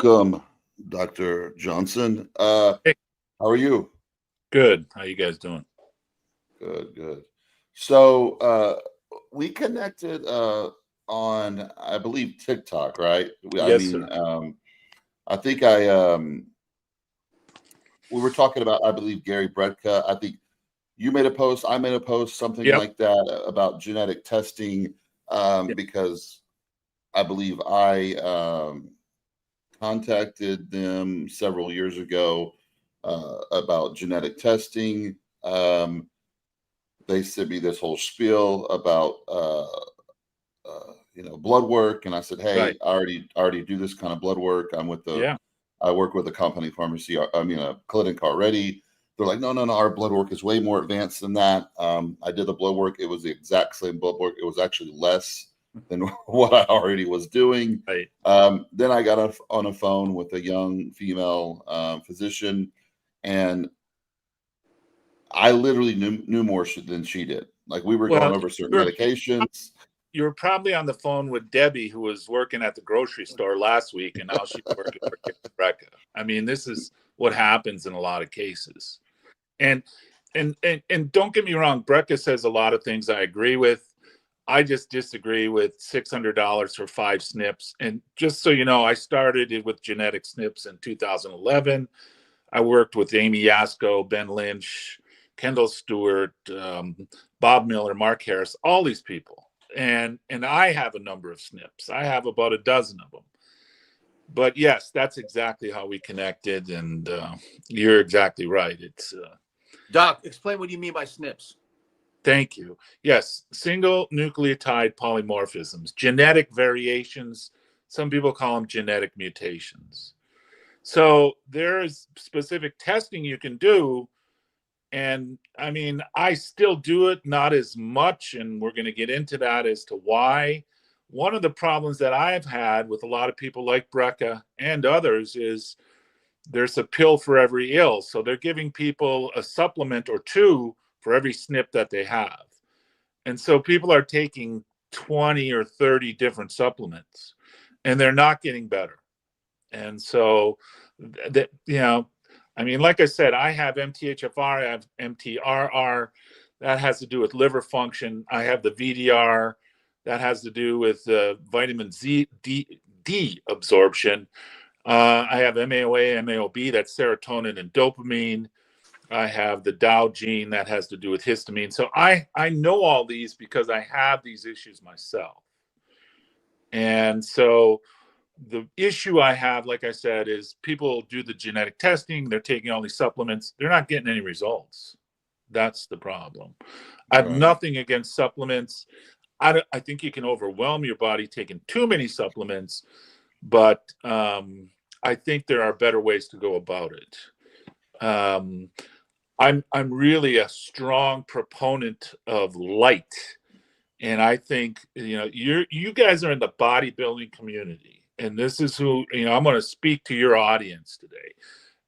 Welcome, Dr. Johnson. Hey, How are you? good. How you guys doing? Good, good. So we connected on, I believe, TikTok, right? I Yes, mean, sir. I think we were talking about, I believe, Gary Brecka. I think you made a post, I made a post, something Yep. like that about genetic testing, Yep. because I believe I contacted them several years ago about genetic testing. They sent me this whole spiel about blood work, and I said, Right. "Hey, I already do this kind of blood work. Yeah. I work with a company pharmacy. I mean, a clinic already." They're like, "No, no, no. Our blood work is way more advanced than that." I did the blood work. It was the exact same blood work. It was actually less than what I already was doing. Right. Then I got on a phone with a young female physician, and I literally knew more than she did. Like, we were going Well, over certain you're medications. you were probably on the phone with Debbie, who was working at the grocery store last week, and now she's working for Brecka. I mean, this is what happens in a lot of cases. And and don't get me wrong, Brecka says a lot of things I agree with. I just disagree with $600 for 5 SNPs. And just so you know, I started it with genetic SNPs in 2011. I worked with Amy Yasko, Ben Lynch, Kendall Stewart, Bob Miller, Mark Harris, all these people. And I have a number of SNPs. I have about a dozen of them. But yes, that's exactly how we connected. And you're exactly right. It's Doc, explain what you mean by SNPs. Thank you. Yes, single nucleotide polymorphisms, genetic variations. Some people call them genetic mutations. So there is specific testing you can do. And I mean, I still do it, not as much. And we're going to get into that as to why. One of the problems that I've had with a lot of people like Brecka and others is there's a pill for every ill. So they're giving people a supplement or two for every SNP that they have. And so people are taking 20 or 30 different supplements and they're not getting better. And so that, I mean, like I said, I have MTHFR, I have MTRR. That has to do with liver function. I have the VDR. That has to do with vitamin D absorption. I have MAOA, MAOB, that's serotonin and dopamine. I have the Dow gene that has to do with histamine. So I know all these because I have these issues myself. And so the issue I have, like I said, is people do the genetic testing. They're taking all these supplements. They're not getting any results. That's the problem. I have Right. nothing against supplements. I think you can overwhelm your body taking too many supplements, but I think there are better ways to go about it. I'm really a strong proponent of light, and I think you guys are in the bodybuilding community, and this is who I'm going to speak to your audience today.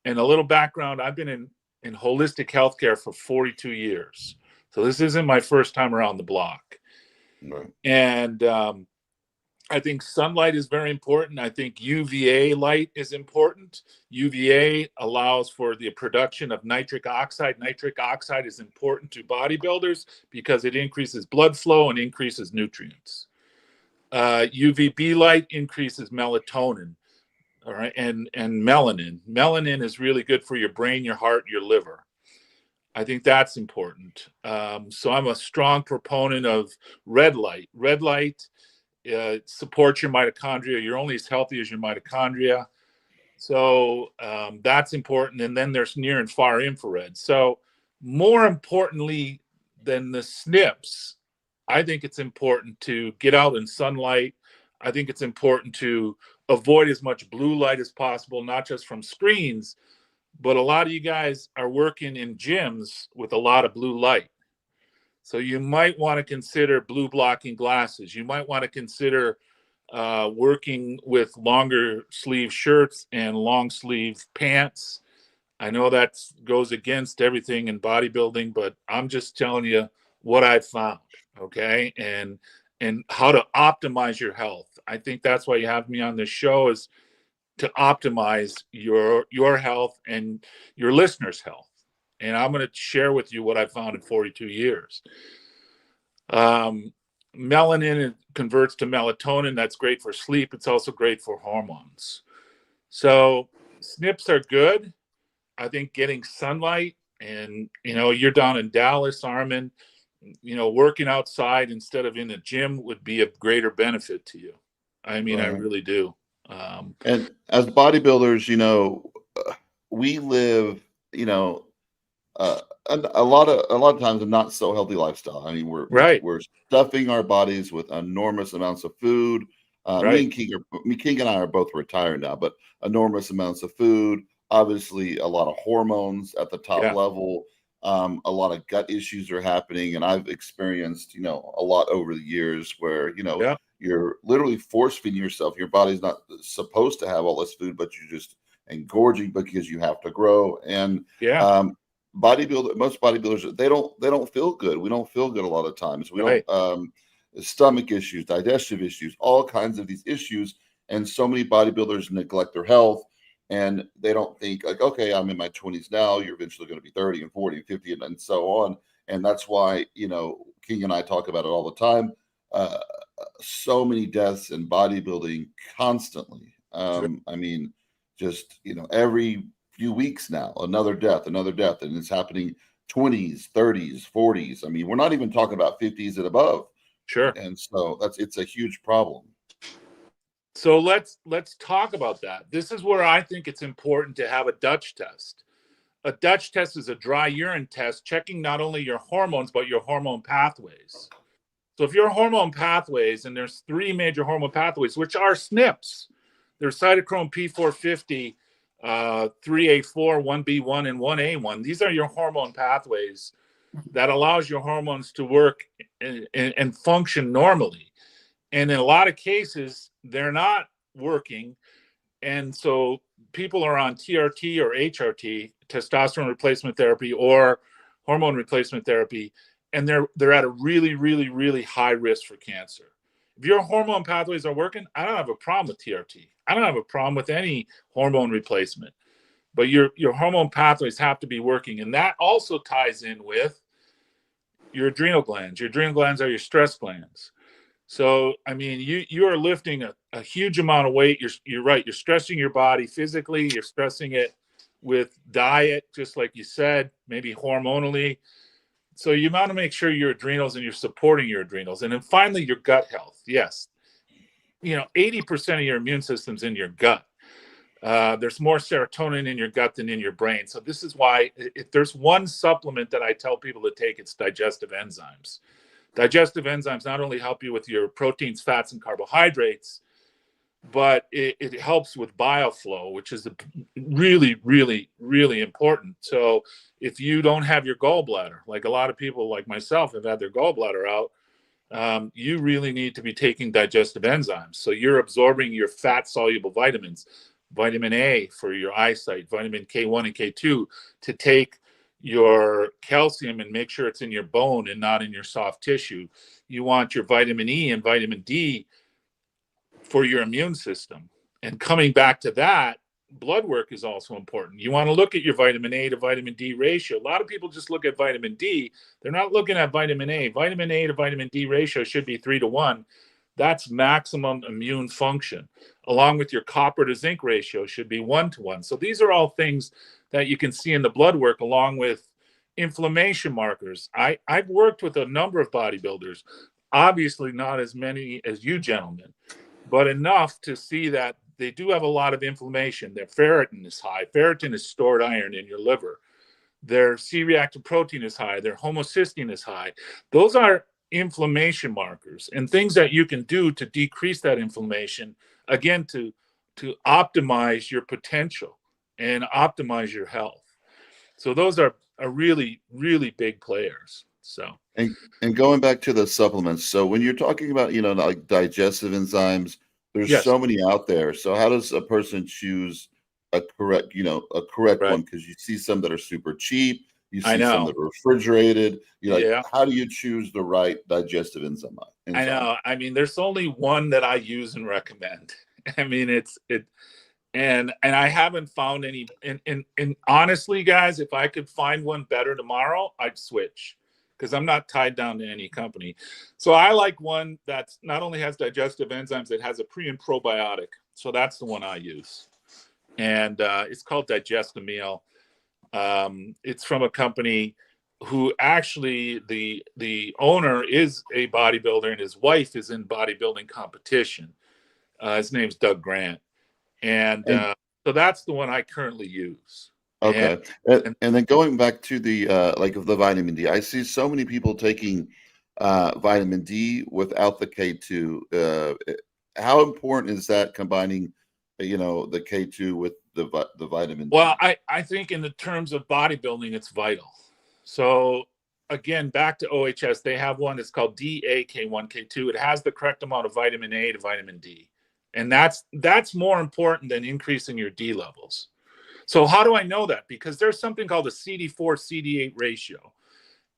And a little background: I've been in holistic healthcare for 42 years, so this isn't my first time around the block. Right. And I think sunlight is very important. I think UVA light is important. UVA allows for the production of nitric oxide. Nitric oxide is important to bodybuilders because it increases blood flow and increases nutrients. UVB light increases melatonin, all right, and melanin. Melanin is really good for your brain, your heart, your liver. I think that's important. So I'm a strong proponent of red light. Red light supports your mitochondria. You're only as healthy as your mitochondria. So that's important. And then there's near and far infrared. So more importantly than the SNPs, I think it's important to get out in sunlight. I think it's important to avoid as much blue light as possible, not just from screens, but a lot of you guys are working in gyms with a lot of blue light. So you might want to consider blue blocking glasses. You might want to consider working with longer sleeve shirts and long sleeve pants. I know that goes against everything in bodybuilding, but I'm just telling you what I've found, okay? And how to optimize your health. I think that's why you have me on this show, is to optimize your health and your listeners' health. And I'm going to share with you what I found in 42 years. Melanin converts to melatonin. That's great for sleep. It's also great for hormones. So SNPs are good. I think getting sunlight, and you're down in Dallas, Armon, working outside instead of in a gym would be of greater benefit to you. I mean, I Right. really do. And as bodybuilders, we live, uh, a lot of times a not so healthy lifestyle. I mean, Right. we're stuffing our bodies with enormous amounts of food. Right. King and I are both retired now, but enormous amounts of food. Obviously, a lot of hormones at the top Yeah. level. A lot of gut issues are happening, and I've experienced, a lot over the years where, Yeah. you're literally force feeding yourself. Your body's not supposed to have all this food, but you're just engorging because you have to grow. And Yeah. most bodybuilders, they don't feel good. We don't feel good a lot of times. We Right. don't stomach issues, digestive issues, all kinds of these issues. And so many bodybuilders neglect their health, and they don't think like, okay, I'm in my 20s now. You're eventually going to be 30 and 40 and 50 and so on. And that's why, King and I talk about it all the time. So many deaths in bodybuilding constantly. Sure. I mean, just, every few weeks now, another death, and it's happening 20s, 30s, 40s. I mean, we're not even talking about 50s and above. Sure. And so it's a huge problem. So let's talk about that. This is where I think it's important to have a Dutch test. A Dutch test is a dry urine test checking not only your hormones, but your hormone pathways. So if your hormone pathways, and there's 3 major hormone pathways, which are SNPs, there's cytochrome P450, 3A4, 1B1, and 1A1. These are your hormone pathways that allows your hormones to work and function normally. And in a lot of cases, they're not working. And so people are on TRT or HRT, testosterone replacement therapy, or hormone replacement therapy, and they're at a really, really, really high risk for cancer. If your hormone pathways are working, I don't have a problem with TRT. I don't have a problem with any hormone replacement. But your hormone pathways have to be working. And that also ties in with your adrenal glands. Your adrenal glands are your stress glands. So, I mean, you are lifting a huge amount of weight. You're right. You're stressing your body physically. You're stressing it with diet, just like you said, maybe hormonally. So you want to make sure your adrenals, and you're supporting your adrenals. And then finally, your gut health. Yes. 80% of your immune system's in your gut. There's more serotonin in your gut than in your brain. So this is why if there's one supplement that I tell people to take, it's digestive enzymes. Digestive enzymes not only help you with your proteins, fats, and carbohydrates, but it helps with bile flow, which is really, really, really important. So if you don't have your gallbladder, like a lot of people like myself have had their gallbladder out, you really need to be taking digestive enzymes. So you're absorbing your fat-soluble vitamins, vitamin A for your eyesight, vitamin K1 and K2 to take your calcium and make sure it's in your bone and not in your soft tissue. You want your vitamin E and vitamin D for your immune system. And coming back to that, blood work is also important. You want to look at your vitamin A to vitamin D ratio. A lot of people just look at vitamin D. They're not looking at vitamin A. Vitamin A to vitamin D ratio should be 3-to-1. That's maximum immune function. Along with your copper to zinc ratio should be 1-to-1. So these are all things that you can see in the blood work, along with inflammation markers. I've worked with a number of bodybuilders, obviously not as many as you gentlemen, but enough to see that they do have a lot of inflammation. Their ferritin is high. Ferritin is stored iron in your liver. Their C-reactive protein is high. Their homocysteine is high. Those are inflammation markers and things that you can do to decrease that inflammation, again, to optimize your potential and optimize your health. So those are really, really big players. So And going back to the supplements, so when you're talking about, like digestive enzymes, there's yes, so many out there. So how does a person choose a correct right. one? Because you see some that are super cheap, you I see some know. that are refrigerated. You're like, Yeah, how do you choose the right digestive enzyme? I know. I mean, there's only one that I use and recommend. I mean, and I haven't found any. And honestly, guys, if I could find one better tomorrow, I'd switch, because I'm not tied down to any company. So I like one that not only has digestive enzymes, it has a pre and probiotic. So that's the one I use, and it's called Digestamil. It's from a company who actually the owner is a bodybuilder and his wife is in bodybuilding competition. His name's Doug Grant. And so that's the one I currently use. Okay. And then going back to the like of the vitamin D, I see so many people taking vitamin D without the K2. How important is that, combining, the K2 with the vitamin D? Well, I think in the terms of bodybuilding, it's vital. So again, back to OHS, they have one that's called DAK1K2. It has the correct amount of vitamin A to vitamin D. And that's more important than increasing your D levels. So how do I know that? Because there's something called a CD4-CD8 ratio.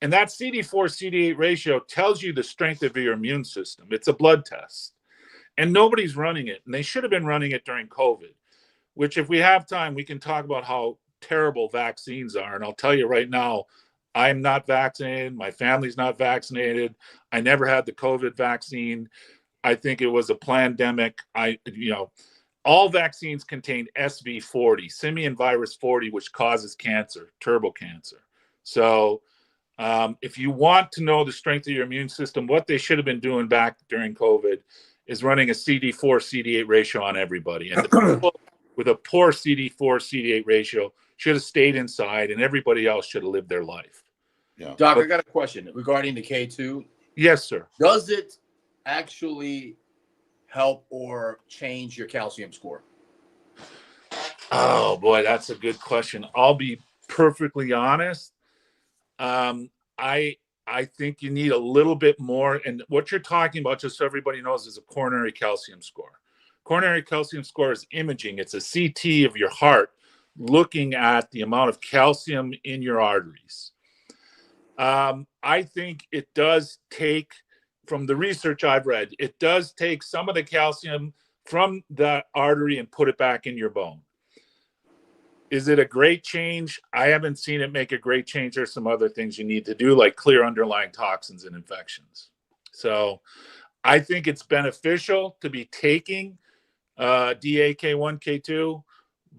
And that CD4-CD8 ratio tells you the strength of your immune system. It's a blood test. And nobody's running it. And they should have been running it during COVID, which, if we have time, we can talk about how terrible vaccines are. And I'll tell you right now, I'm not vaccinated. My family's not vaccinated. I never had the COVID vaccine. I think it was a pandemic. All vaccines contain SV40, simian virus 40, which causes cancer, turbo cancer. So if you want to know the strength of your immune system, what they should have been doing back during COVID is running a CD4-CD8 ratio on everybody. And the people with a poor CD4-CD8 ratio should have stayed inside, and everybody else should have lived their life. Yeah. Doc, I got a question regarding the K2. Yes, sir. Does it actually help or change your calcium score? Oh boy, that's a good question. I'll be perfectly honest. I think you need a little bit more. And what you're talking about, just so everybody knows, is a coronary calcium score. Coronary calcium score is imaging. It's a CT of your heart looking at the amount of calcium in your arteries. I think it does take, from the research I've read, it does take some of the calcium from the artery and put it back in your bone. Is it a great change? I haven't seen it make a great change. There's some other things you need to do, like clear underlying toxins and infections. So I think it's beneficial to be taking DAK1K2,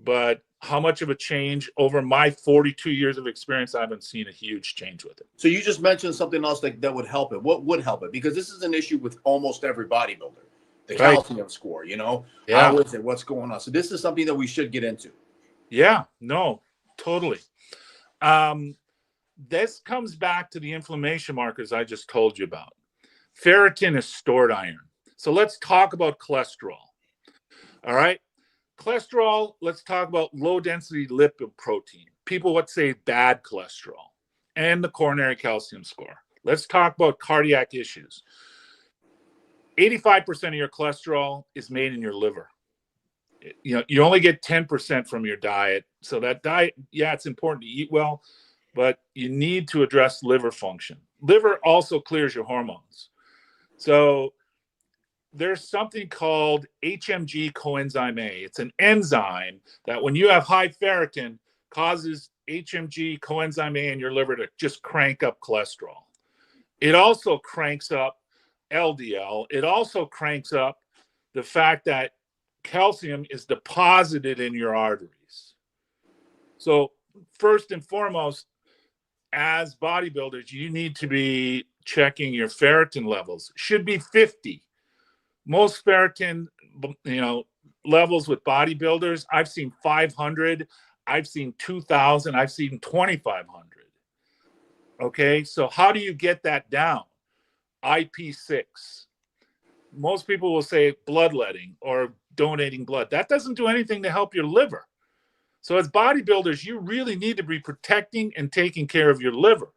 but how much of a change over my 42 years of experience, I haven't seen a huge change with it. So you just mentioned something else that would help it. What would help it? Because this is an issue with almost every bodybuilder. The calcium score, Yeah. How is it? What's going on? So this is something that we should get into. Yeah, no, totally. This comes back to the inflammation markers I just told you about. Ferritin is stored iron. So let's talk about cholesterol. All right. Cholesterol, let's talk about low density lipid protein. People would say bad cholesterol, and the coronary calcium score. Let's talk about cardiac issues. 85% of your cholesterol is made in your liver. You only get 10% from your diet. So that diet, yeah, it's important to eat well, but you need to address liver function. Liver also clears your hormones. So there's something called HMG coenzyme A. It's an enzyme that, when you have high ferritin, causes HMG coenzyme A in your liver to just crank up cholesterol. It also cranks up LDL. It also cranks up the fact that calcium is deposited in your arteries. So first and foremost, as bodybuilders, you need to be checking your ferritin levels. Should be 50. Most ferritin, levels with bodybuilders, I've seen 500, I've seen 2,000, I've seen 2,500. Okay, so how do you get that down? IP6. Most people will say bloodletting or donating blood. That doesn't do anything to help your liver. So as bodybuilders, you really need to be protecting and taking care of your liver.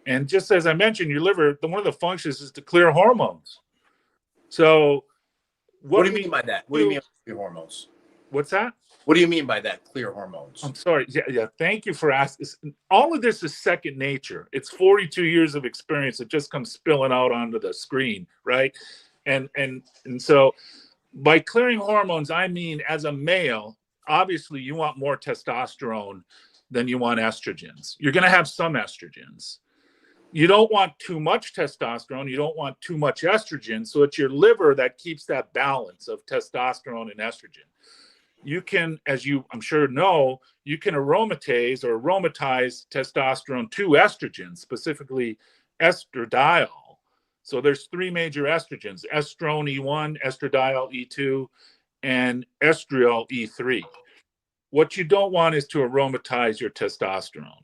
And just as I mentioned, your liver, one of the functions is to clear hormones. So what do you mean by that? What do you mean by clear hormones? What's that? What do you mean by that, clear hormones? I'm sorry. Yeah. Thank you for asking. All of this is second nature. It's 42 years of experience that just comes spilling out onto the screen, right? And so By clearing hormones, I mean, as a male, obviously you want more testosterone than you want estrogens. You're going to have some estrogens. You don't want too much testosterone. You don't want too much estrogen. So it's your liver that keeps that balance of testosterone and estrogen. You can, as you I'm sure know, you can aromatize testosterone to estrogen, specifically estradiol. So there's three major estrogens: estrone E1, estradiol E2, and estriol E3. What you don't want is to aromatize your testosterone.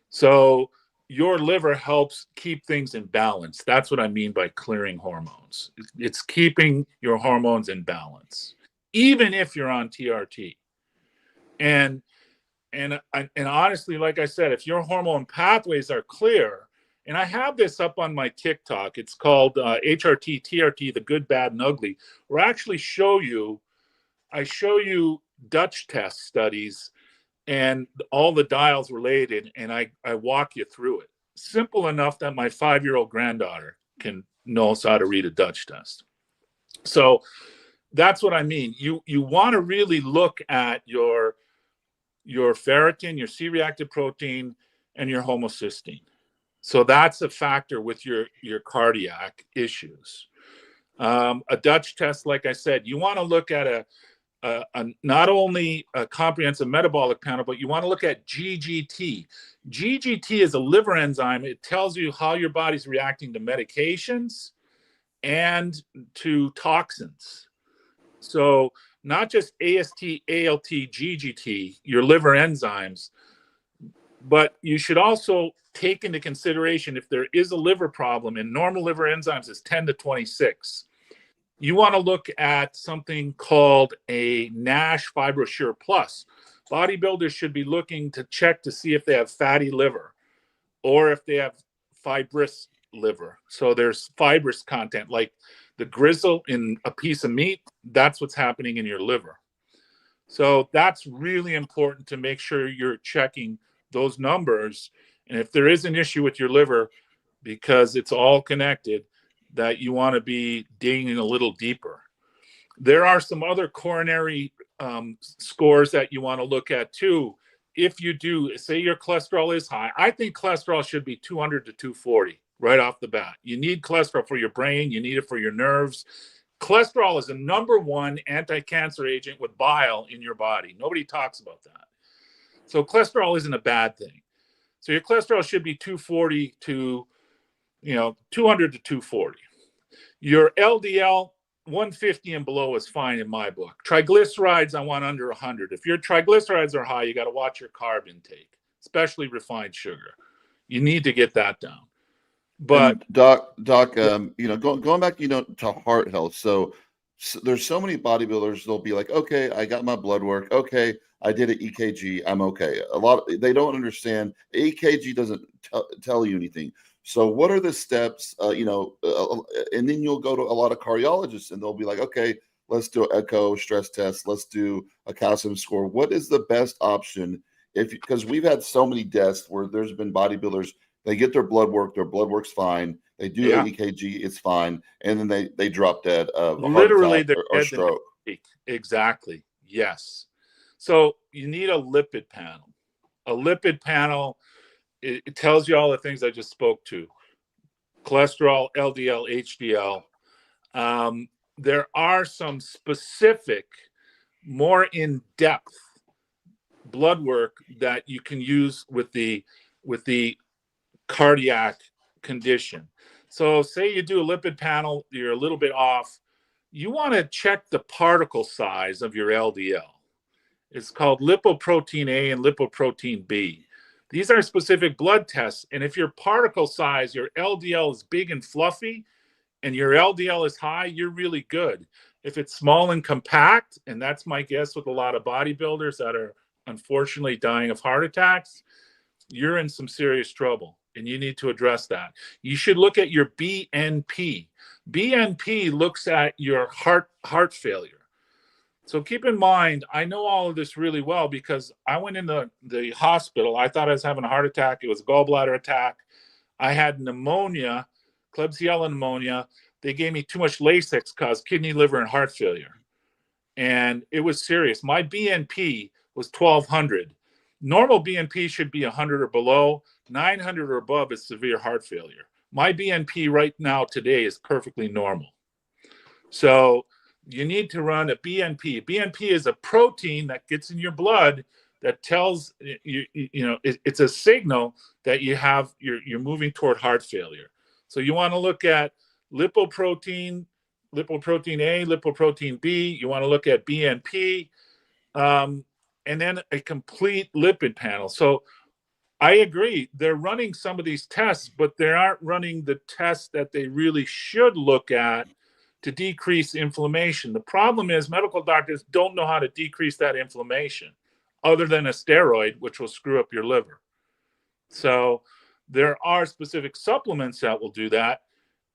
So your liver helps keep things in balance. That's what I mean by clearing hormones. It's keeping your hormones in balance, even if you're on TRT. And honestly, like I said, if your hormone pathways are clear, and I have this up on my TikTok, it's called HRT, TRT, the good, bad, and ugly, where I actually show you Dutch test studies and all the dials related, and I walk you through it. Simple enough that my 5-year-old granddaughter knows how to read a Dutch test. So that's what I mean. You want to really look at your ferritin, your C-reactive protein, and your homocysteine. So that's a factor with your cardiac issues. A Dutch test, like I said, you want to look at not only a comprehensive metabolic panel, but you want to look at GGT. GGT is a liver enzyme. It tells you how your body's reacting to medications and to toxins. So not just AST, ALT, GGT, your liver enzymes, but you should also take into consideration if there is a liver problem, and normal liver enzymes is 10 to 26. You want to look at something called a NASH FibroSure Plus. Bodybuilders should be looking to check to see if they have fatty liver or if they have fibrous liver. So there's fibrous content, like the gristle in a piece of meat. That's what's happening in your liver. So that's really important to make sure you're checking those numbers. And if there is an issue with your liver, because it's all connected, that you want to be digging a little deeper. There are some other coronary scores that you want to look at too. If you do, say your cholesterol is high, I think cholesterol should be 200 to 240 right off the bat. You need cholesterol for your brain. You need it for your nerves. Cholesterol is the #1 anti-cancer agent with bile in your body. Nobody talks about that. So cholesterol isn't a bad thing. So your cholesterol should be 240 to 200 to 240. Your LDL, 150 and below is fine in my book. Triglycerides, I want under 100. If your triglycerides are high, you got to watch your carb intake, especially refined sugar. You need to get that down. But and Doc, going back, to heart health. So there's so many bodybuilders. They'll be like, okay, I got my blood work. Okay, I did an EKG. I'm okay. They don't understand. EKG doesn't tell you anything. So what are the steps? And then you'll go to a lot of cardiologists, and they'll be like, okay, let's do an echo, stress test. Let's do a calcium score. What is the best option? Because we've had so many deaths where there's been bodybuilders. They get their blood work's fine. They do an EKG, it's fine, and then they drop dead of a heart attack or stroke. Exactly. Yes. So you need a lipid panel. A lipid panel, it tells you all the things I just spoke to: cholesterol, LDL, HDL. There are some specific, more in-depth blood work that you can use with the cardiac condition. So say you do a lipid panel, you're a little bit off. You want to check the particle size of your LDL. It's called lipoprotein A and lipoprotein B. These are specific blood tests. And if your particle size, your LDL is big and fluffy, and your LDL is high, you're really good. If it's small and compact, and that's my guess with a lot of bodybuilders that are unfortunately dying of heart attacks, you're in some serious trouble, and you need to address that. You should look at your BNP. BNP looks at your heart failure. So keep in mind, I know all of this really well because I went in the hospital. I thought I was having a heart attack. It was a gallbladder attack. I had pneumonia, Klebsiella pneumonia. they gave me too much Lasix, caused kidney, liver, and heart failure. And it was serious. My BNP was 1200. Normal BNP should be 100 or below. 900 or above is severe heart failure. My BNP right now today is perfectly normal. So you need to run a BNP. BNP is a protein that gets in your blood that tells you, it's a signal that you're moving toward heart failure. So you want to look at lipoprotein A, lipoprotein B. You want to look at BNP, and then a complete lipid panel. So I agree. They're running some of these tests, but they aren't running the tests that they really should look at to decrease inflammation. The problem is medical doctors don't know how to decrease that inflammation other than a steroid, which will screw up your liver. So there are specific supplements that will do that.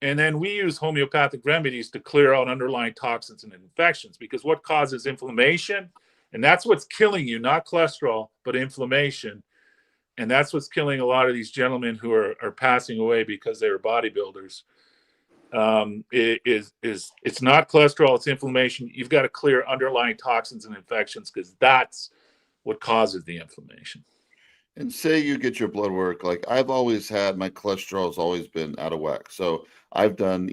And then we use homeopathic remedies to clear out underlying toxins and infections, because what causes inflammation? And that's what's killing you, not cholesterol, but inflammation. And that's what's killing a lot of these gentlemen who are passing away because they were bodybuilders. It's not cholesterol, it's inflammation. You've got to clear underlying toxins and infections, because that's what causes the inflammation. And say you get your blood work, like I've always had, my cholesterol has always been out of whack. So I've done,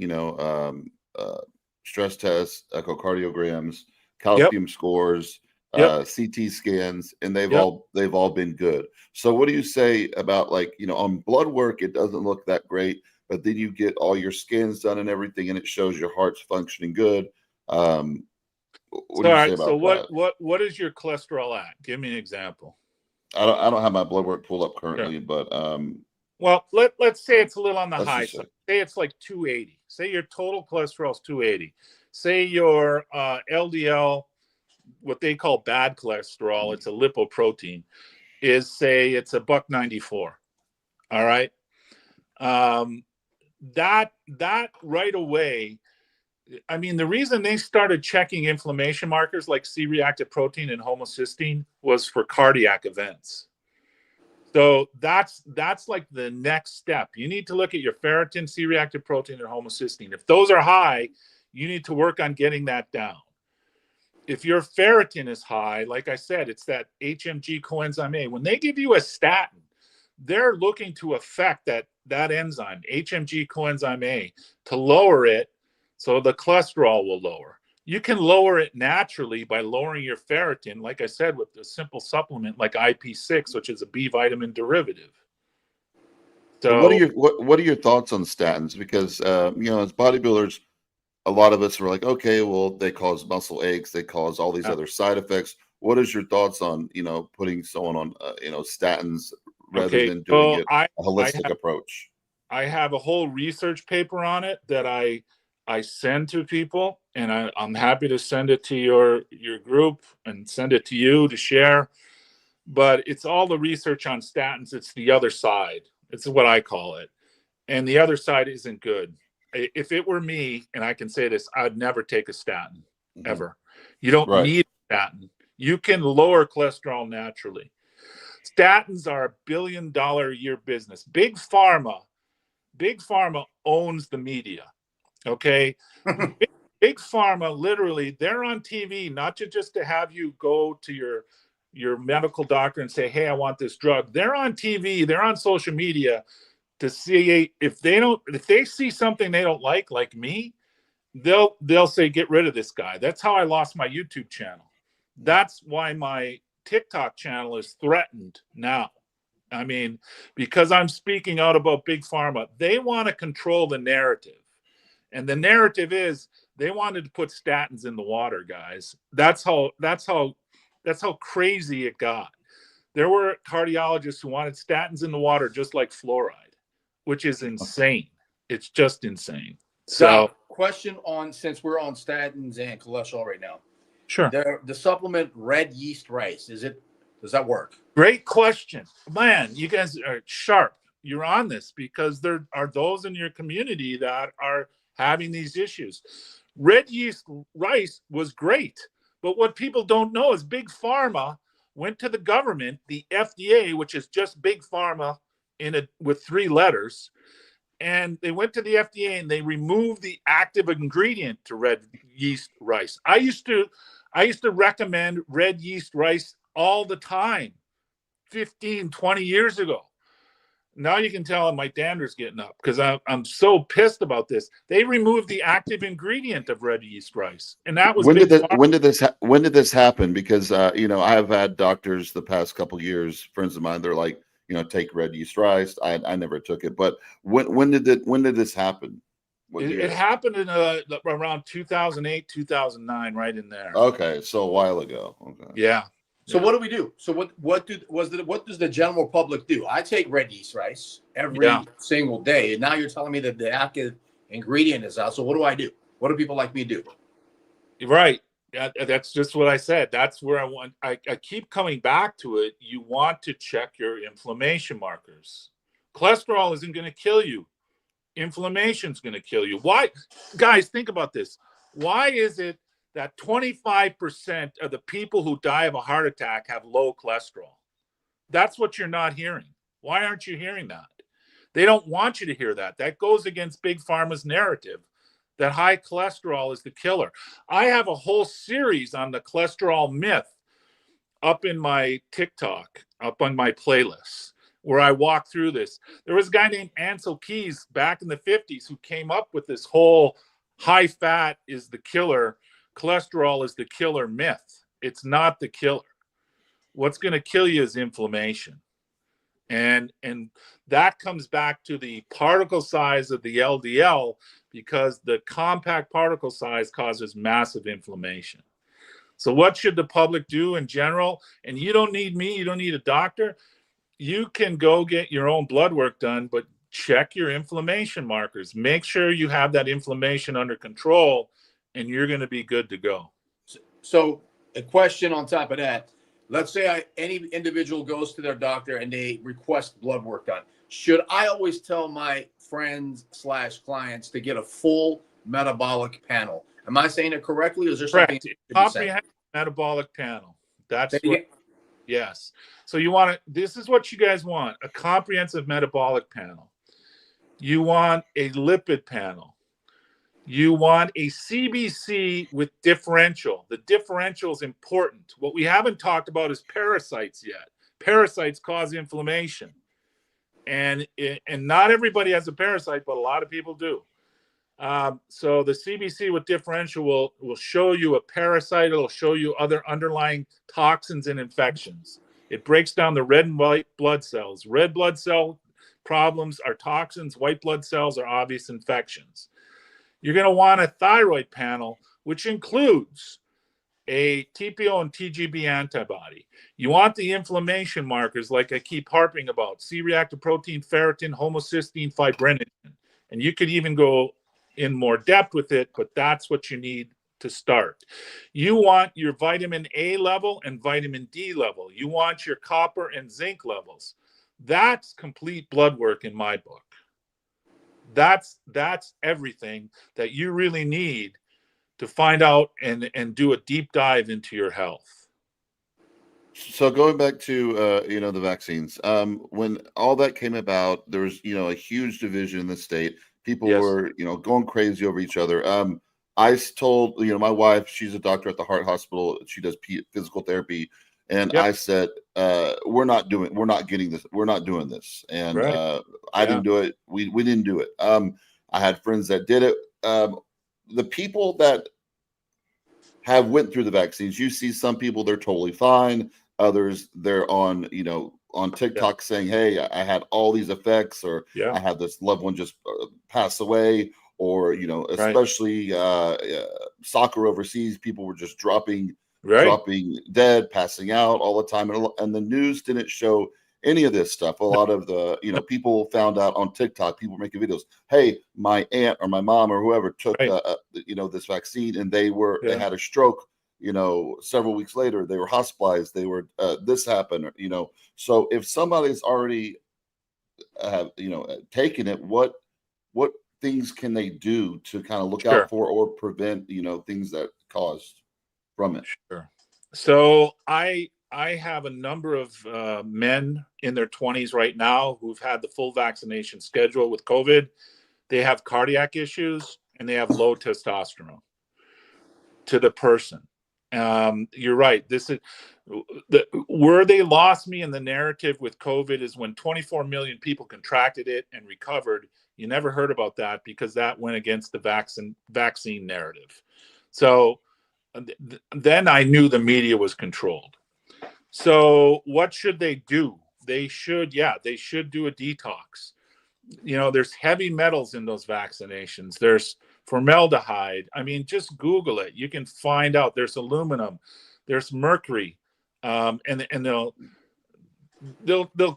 stress tests, echocardiograms, calcium scores, CT scans, and they've all been good. So what do you say about, like, on blood work, it doesn't look that great, but then you get all your scans done and everything, and it shows your heart's functioning good. What do you say about that? What is your cholesterol at? Give me an example. I don't have my blood work pulled up currently, but well, let's say it's a little on the high side. Say it's like 280. Say your total cholesterol is 280. Say your LDL, what they call bad cholesterol, it's a lipoprotein, is, say, it's $194. All right. That right away, I mean, the reason they started checking inflammation markers like C-reactive protein and homocysteine was for cardiac events. So that's like the next step. You need to look at your ferritin, C-reactive protein, and homocysteine. If those are high, you need to work on getting that down. If your ferritin is high, like I said, it's that HMG coenzyme A. When they give you a statin, they're looking to affect that enzyme, HMG coenzyme A, to lower it so the cholesterol will lower. You can lower it naturally by lowering your ferritin, like I said, with a simple supplement like IP6, which is a B vitamin derivative. So what are your thoughts on statins? Because as bodybuilders, a lot of us were like, okay, well, they cause muscle aches, they cause all these other side effects. What is your thoughts on putting someone on statins rather than doing a holistic approach? I have a whole research paper on it that I send to people, and I'm happy to send it to your group and send it to you to share. But it's all the research on statins. It's the other side. It's what I call it. And the other side isn't good. If it were me, and I can say this, I'd never take a statin, ever. You don't need a statin. You can lower cholesterol naturally. Statins are $1 billion a year business. Big pharma owns the media. Okay. Big pharma, literally, they're on TV, not just to have you go to your medical doctor and say, hey, I want this drug. They're on TV, they're on social media to see if they see something they don't like me, they'll say, get rid of this guy. That's how I lost my YouTube channel. That's why my TikTok channel is threatened now. I mean, because I'm speaking out about big pharma, they want to control the narrative. And the narrative is they wanted to put statins in the water, guys. That's how crazy it got. There were cardiologists who wanted statins in the water just like fluoride, which is insane. It's just insane. So, question on, since we're on statins and cholesterol right now. Sure. The supplement red yeast rice, does that work? Great question. Man, you guys are sharp. You're on this, because there are those in your community that are having these issues. Red yeast rice was great, but what people don't know is big pharma went to the government, the FDA, which is just big pharma with 3 letters, and they went to the FDA and they removed the active ingredient to red yeast rice. I used to recommend red yeast rice all the time 15, 20 years ago. Now you can tell my dander's getting up because I'm so pissed about this. They removed the active ingredient of red yeast rice, and that was when did big this happen? Because you know, I have had doctors the past couple of years, friends of mine, they're like, you know, take red yeast rice. I never took it, but when did this happen? It happened in around 2008, 2009, right in there. Okay, so a while ago. Okay. Yeah. So what do we do? So what does the general public do? I take red yeast rice every single day, and now you're telling me that the active ingredient is out. So what do I do? What do people like me do? Right. That's just what I said. That's where I keep coming back to it. You want to check your inflammation markers. Cholesterol isn't going to kill you. Inflammation is going to kill you. Why? Guys, think about this. Why is it that 25% of the people who die of a heart attack have low cholesterol? That's what you're not hearing. Why aren't you hearing that? They don't want you to hear that. That goes against Big Pharma's narrative that high cholesterol is the killer. I have a whole series on the cholesterol myth up in my TikTok, up on my playlist, where I walk through this. There was a guy named Ansel Keys back in the 50s who came up with this whole high fat is the killer, cholesterol is the killer myth. It's not the killer. What's going to kill you is inflammation. And that comes back to the particle size of the LDL, because the compact particle size causes massive inflammation. So what should the public do in general? And you don't need me, you don't need a doctor. You can go get your own blood work done, but check your inflammation markers. Make sure you have that inflammation under control, and you're going to be good to go. So a question on top of that. Let's say any individual goes to their doctor and they request blood work done. Should I always tell my friends / clients to get a full metabolic panel? Am I saying it correctly, or is there something? Comprehensive metabolic panel. That's what. Yes. So you want to, this is what you guys want, a comprehensive metabolic panel. You want a lipid panel. You want a CBC with differential. The differential is important. What we haven't talked about is parasites yet. Parasites cause inflammation. And not everybody has a parasite, but a lot of people do. So the CBC with differential will show you a parasite. It'll show you other underlying toxins and infections. It breaks down the red and white blood cells. Red blood cell problems are toxins. White blood cells are obvious infections. You're going to want a thyroid panel, which includes a TPO and TGB antibody. You want the inflammation markers, like I keep harping about: C-reactive protein, ferritin, homocysteine, fibrinogen. And you could even go in more depth with it, but that's what you need to start. You want your vitamin A level and vitamin D level. You want your copper and zinc levels. That's complete blood work in my book. That's everything that you really need to find out and do a deep dive into your health. So going back to you know, the vaccines, when all that came about, there was, you know, a huge division in the state. People were, you know, going crazy over each other. I told, you know, my wife, she's a doctor at the heart hospital. She does physical therapy. And I said, we're not getting this. We're not doing this. And I didn't do it. We didn't do it. I had friends that did it. The people that have went through the vaccines, you see some people, they're totally fine. Others, they're on, you know, on TikTok saying, hey, I had all these effects, or I had this loved one just pass away, or, you know, especially soccer overseas, people were just dropping dead, passing out all the time. And the news didn't show any of this stuff. A lot of the, you know, people found out on TikTok, people making videos. Hey, my aunt or my mom or whoever took, you know, this vaccine, and they had a stroke, you know, several weeks later, they were hospitalized. They were, this happened, you know. So if somebody's already, you know, taken it, what things can they do to kind of look out for or prevent, you know, things that caused from it? Sure. So I I have a number of men in their 20s right now who've had the full vaccination schedule with COVID. They have cardiac issues and they have low testosterone to the person. You're right. This is where they lost me in the narrative with COVID is when 24 million people contracted it and recovered. You never heard about that because that went against the vaccine narrative. So then I knew the media was controlled. So what should they do? They should do a detox. There's heavy metals in those vaccinations. There's formaldehyde. I mean, just Google it. You can find out. There's aluminum. There's mercury, and they'll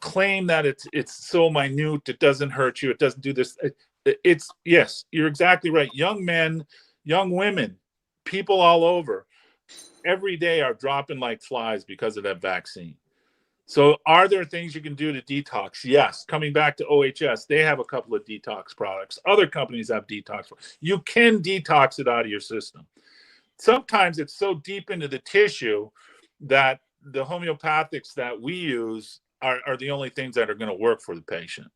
claim that it's so minute it doesn't hurt you. It doesn't do this. It's yes, you're exactly right. Young men, young women, people all over, every day are dropping like flies because of that vaccine. So are there things you can do to detox? Yes. Coming back to OHS, they have a couple of detox products. Other companies have detox. You can detox it out of your system. Sometimes it's so deep into the tissue that the homeopathics that we use are the only things that are going to work for the patient.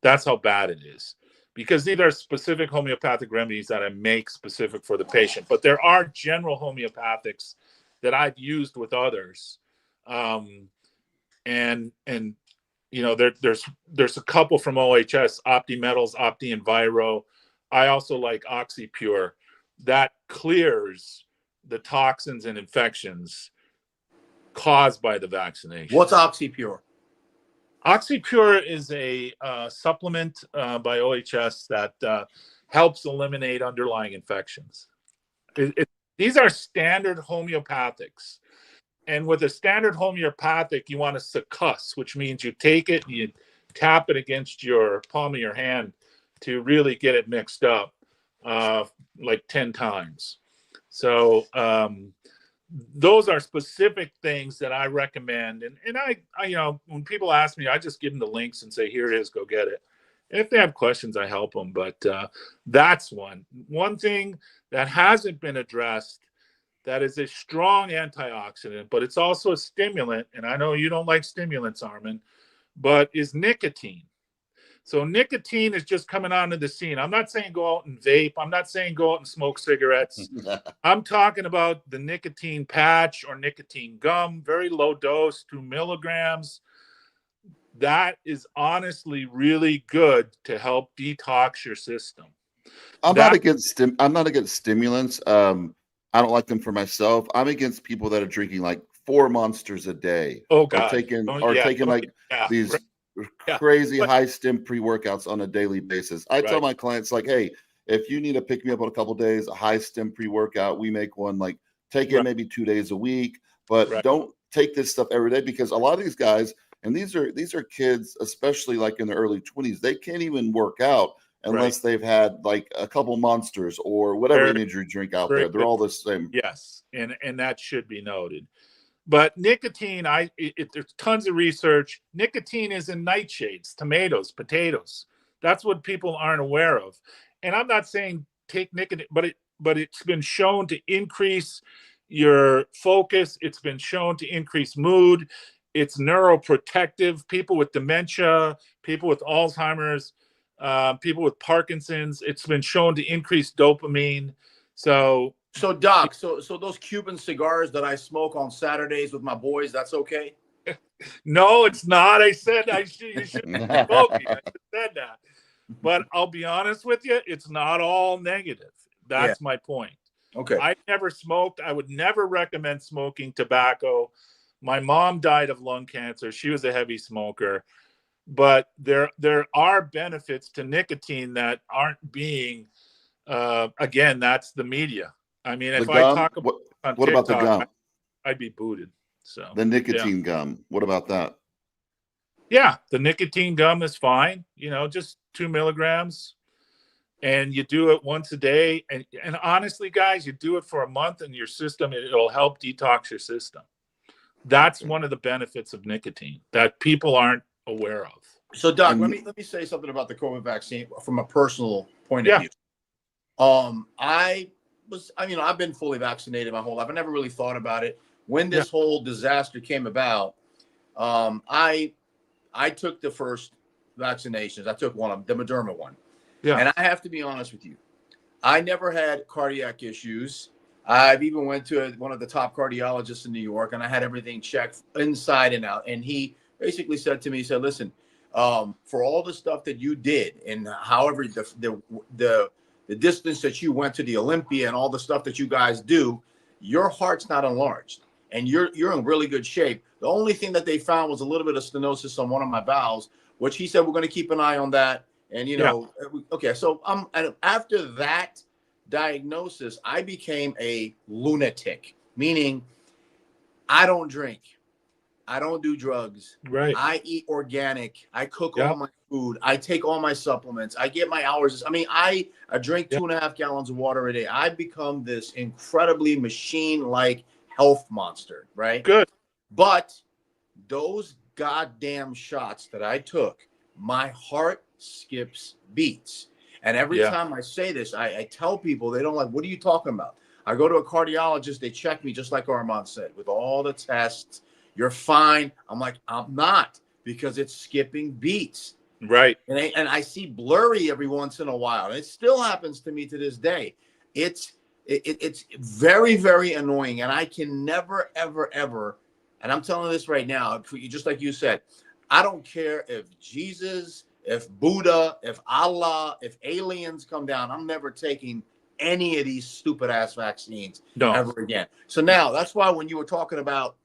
That's how bad it is. Because these are specific homeopathic remedies that I make specific for the patient. But there are general homeopathics that I've used with others. And there's a couple from OHS, OptiMetals, OptiEnviro. I also like OxyPure. That clears the toxins and infections caused by the vaccination. What's OxyPure? OxyPure is a supplement by OHS that helps eliminate underlying infections. These are standard homeopathics. And with a standard homeopathic, you want to succuss, which means you take it, you tap it against your palm of your hand to really get it mixed up like 10 times. So those are specific things that I recommend. And I when people ask me, I just give them the links and say, here it is, go get it. And if they have questions, I help them. But that's one thing that hasn't been addressed that is a strong antioxidant, but it's also a stimulant. And I know you don't like stimulants, Armon, but is nicotine. So nicotine is just coming onto the scene. I'm not saying go out and vape. I'm not saying go out and smoke cigarettes. I'm talking about the nicotine patch or nicotine gum, very low dose, 2 milligrams. That is honestly really good to help detox your system. I'm not against stimulants. I don't like them for myself. I'm against people that are drinking like 4 Monsters a day. Oh God! Or taking these crazy high stim pre-workouts on a daily basis. I tell my clients like, hey, if you need to pick me up on a couple of days, a high stim pre-workout, we make one. Like take it maybe 2 days a week, but don't take this stuff every day because a lot of these guys, and these are kids, especially like in their early 20s, they can't even work out unless they've had like a couple Monsters or whatever energy drink out there. They're all the same. Yes, and that should be noted. But nicotine, there's tons of research. Nicotine is in nightshades, tomatoes, potatoes. That's what people aren't aware of. And I'm not saying take nicotine, but it's been shown to increase your focus. It's been shown to increase mood. It's neuroprotective. People with dementia, people with Alzheimer's, people with Parkinson's, it's been shown to increase dopamine. So Doc, so those Cuban cigars that I smoke on Saturdays with my boys, that's okay? No, it's not. I said you shouldn't be smoking. I said that. But I'll be honest with you, it's not all negative. That's my point. Okay. I never smoked. I would never recommend smoking tobacco. My mom died of lung cancer. She was a heavy smoker. But there are benefits to nicotine that aren't being, again, that's the media. I mean, if I talk about what about the gum? I'd be booted. So the nicotine gum, what about that? Yeah, the nicotine gum is fine. Just 2 milligrams, and you do it once a day. And honestly, guys, you do it for a month, and your system it'll help detox your system. That's one of the benefits of nicotine that people aren't aware of. So, Doc, let me say something about the COVID vaccine from a personal point of view. I've been fully vaccinated my whole life. I never really thought about it. when this whole disaster came about, I took the first vaccinations. I took one of them, the Moderna one. Yeah. And I have to be honest with you. I never had cardiac issues. I've even went to one of the top cardiologists in New York, and I had everything checked inside and out. And he basically said to me, he said, listen, for all the stuff that you did and however the distance that you went to the Olympia and all the stuff that you guys do, your heart's not enlarged and you're in really good shape. The only thing that they found was a little bit of stenosis on one of my valves, which he said, we're going to keep an eye on that. And, you know, okay. So and after that diagnosis, I became a lunatic, meaning I don't drink. I don't do drugs. Right. I eat organic. I cook all my food. I take all my supplements. I get my hours. I mean, I drink 2.5 gallons of water a day. I've become this incredibly machine-like health monster, right? Good. But those goddamn shots that I took, my heart skips beats. And every time I say this, I tell people, they don't like, what are you talking about? I go to a cardiologist. They check me just like Armon said, with all the tests. You're fine. I'm like, I'm not, because it's skipping beats. Right. And I see blurry every once in a while. And it still happens to me to this day. It's very, very annoying. And I can never, ever, ever, and I'm telling this right now, just like you said, I don't care if Jesus, if Buddha, if Allah, if aliens come down, I'm never taking any of these stupid ass vaccines ever again. So now that's why when you were talking about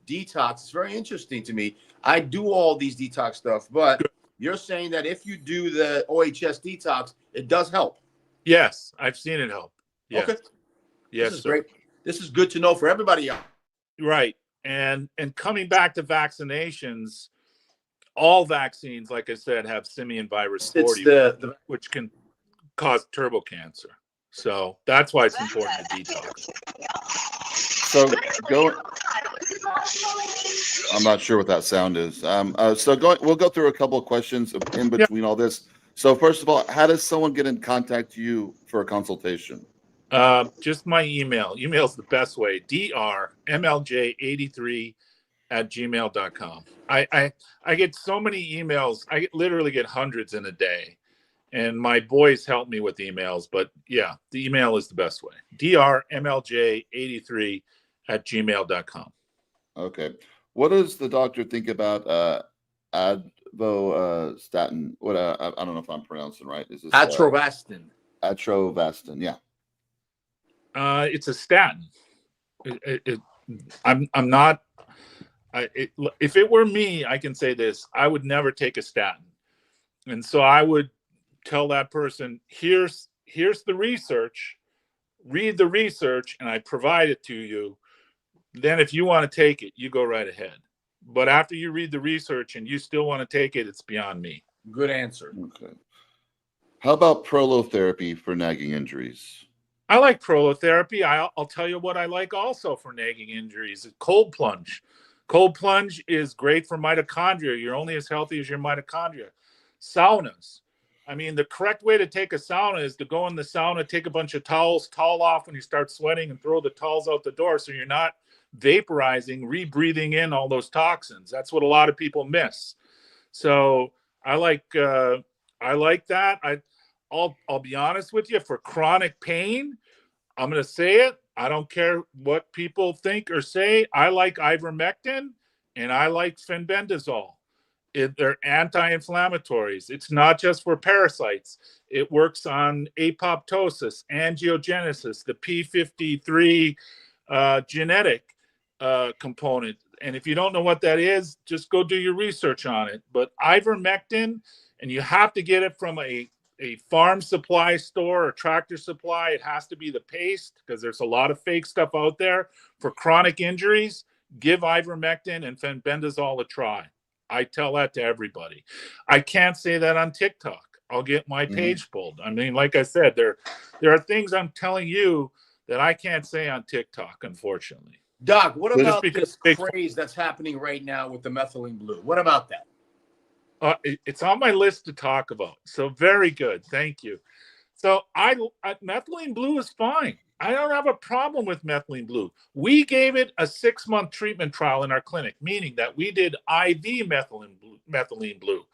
detox, it's very interesting to me. I do all these detox stuff, but you're saying that if you do the OHS detox, it does help. Yes, I've seen it help. Yes. Okay. Yes, this is great. This is good to know for everybody else. Right. And coming back to vaccinations, all vaccines, like I said, have simian virus 40, which can cause turbo cancer. So that's why it's important to detox. So I'm not sure what that sound is. We'll go through a couple of questions in between all this. So first of all, how does someone get in contact with you for a consultation? Just my email. Email's the best way. drmlj83@gmail.com. I get so many emails. I literally get hundreds in a day. And my boys help me with emails, but yeah, the email is the best way. drmlj83@gmail.com. Okay. What does the doctor think about statin? What I don't know if I'm pronouncing right. Is this Atrovastin? Atrovastin, yeah. It's a statin. I'm not. If it were me, I can say this: I would never take a statin, and so I would tell that person, here's the research, read the research, and I provide it to you. Then if you want to take it, you go right ahead. But after you read the research and you still want to take it, it's beyond me. Good answer. Okay. How about prolotherapy for nagging injuries? I like prolotherapy. I'll tell you what I like also for nagging injuries. Cold plunge. Cold plunge is great for mitochondria. You're only as healthy as your mitochondria. Saunas. I mean, the correct way to take a sauna is to go in the sauna, take a bunch of towels, towel off when you start sweating, and throw the towels out the door so you're not vaporizing, rebreathing in all those toxins. That's what a lot of people miss. So I like that. I'll be honest with you, for chronic pain, I'm going to say it. I don't care what people think or say. I like ivermectin and I like fenbendazole. They're anti-inflammatories. It's not just for parasites. It works on apoptosis, angiogenesis, the P53 genetic component. And if you don't know what that is, just go do your research on it. But ivermectin, and you have to get it from a farm supply store or Tractor Supply. It has to be the paste because there's a lot of fake stuff out there. For chronic injuries, give ivermectin and fenbendazole a try. I tell that to everybody. I can't say that on TikTok. I'll get my page pulled. I mean, like I said, there are things I'm telling you that I can't say on TikTok, unfortunately. Doc, what about this craze that's happening right now with the methylene blue? What about that? It's on my list to talk about. So very good. Thank you. So methylene blue is fine. I don't have a problem with methylene blue. We gave it a 6-month treatment trial in our clinic, meaning that we did IV methylene blue.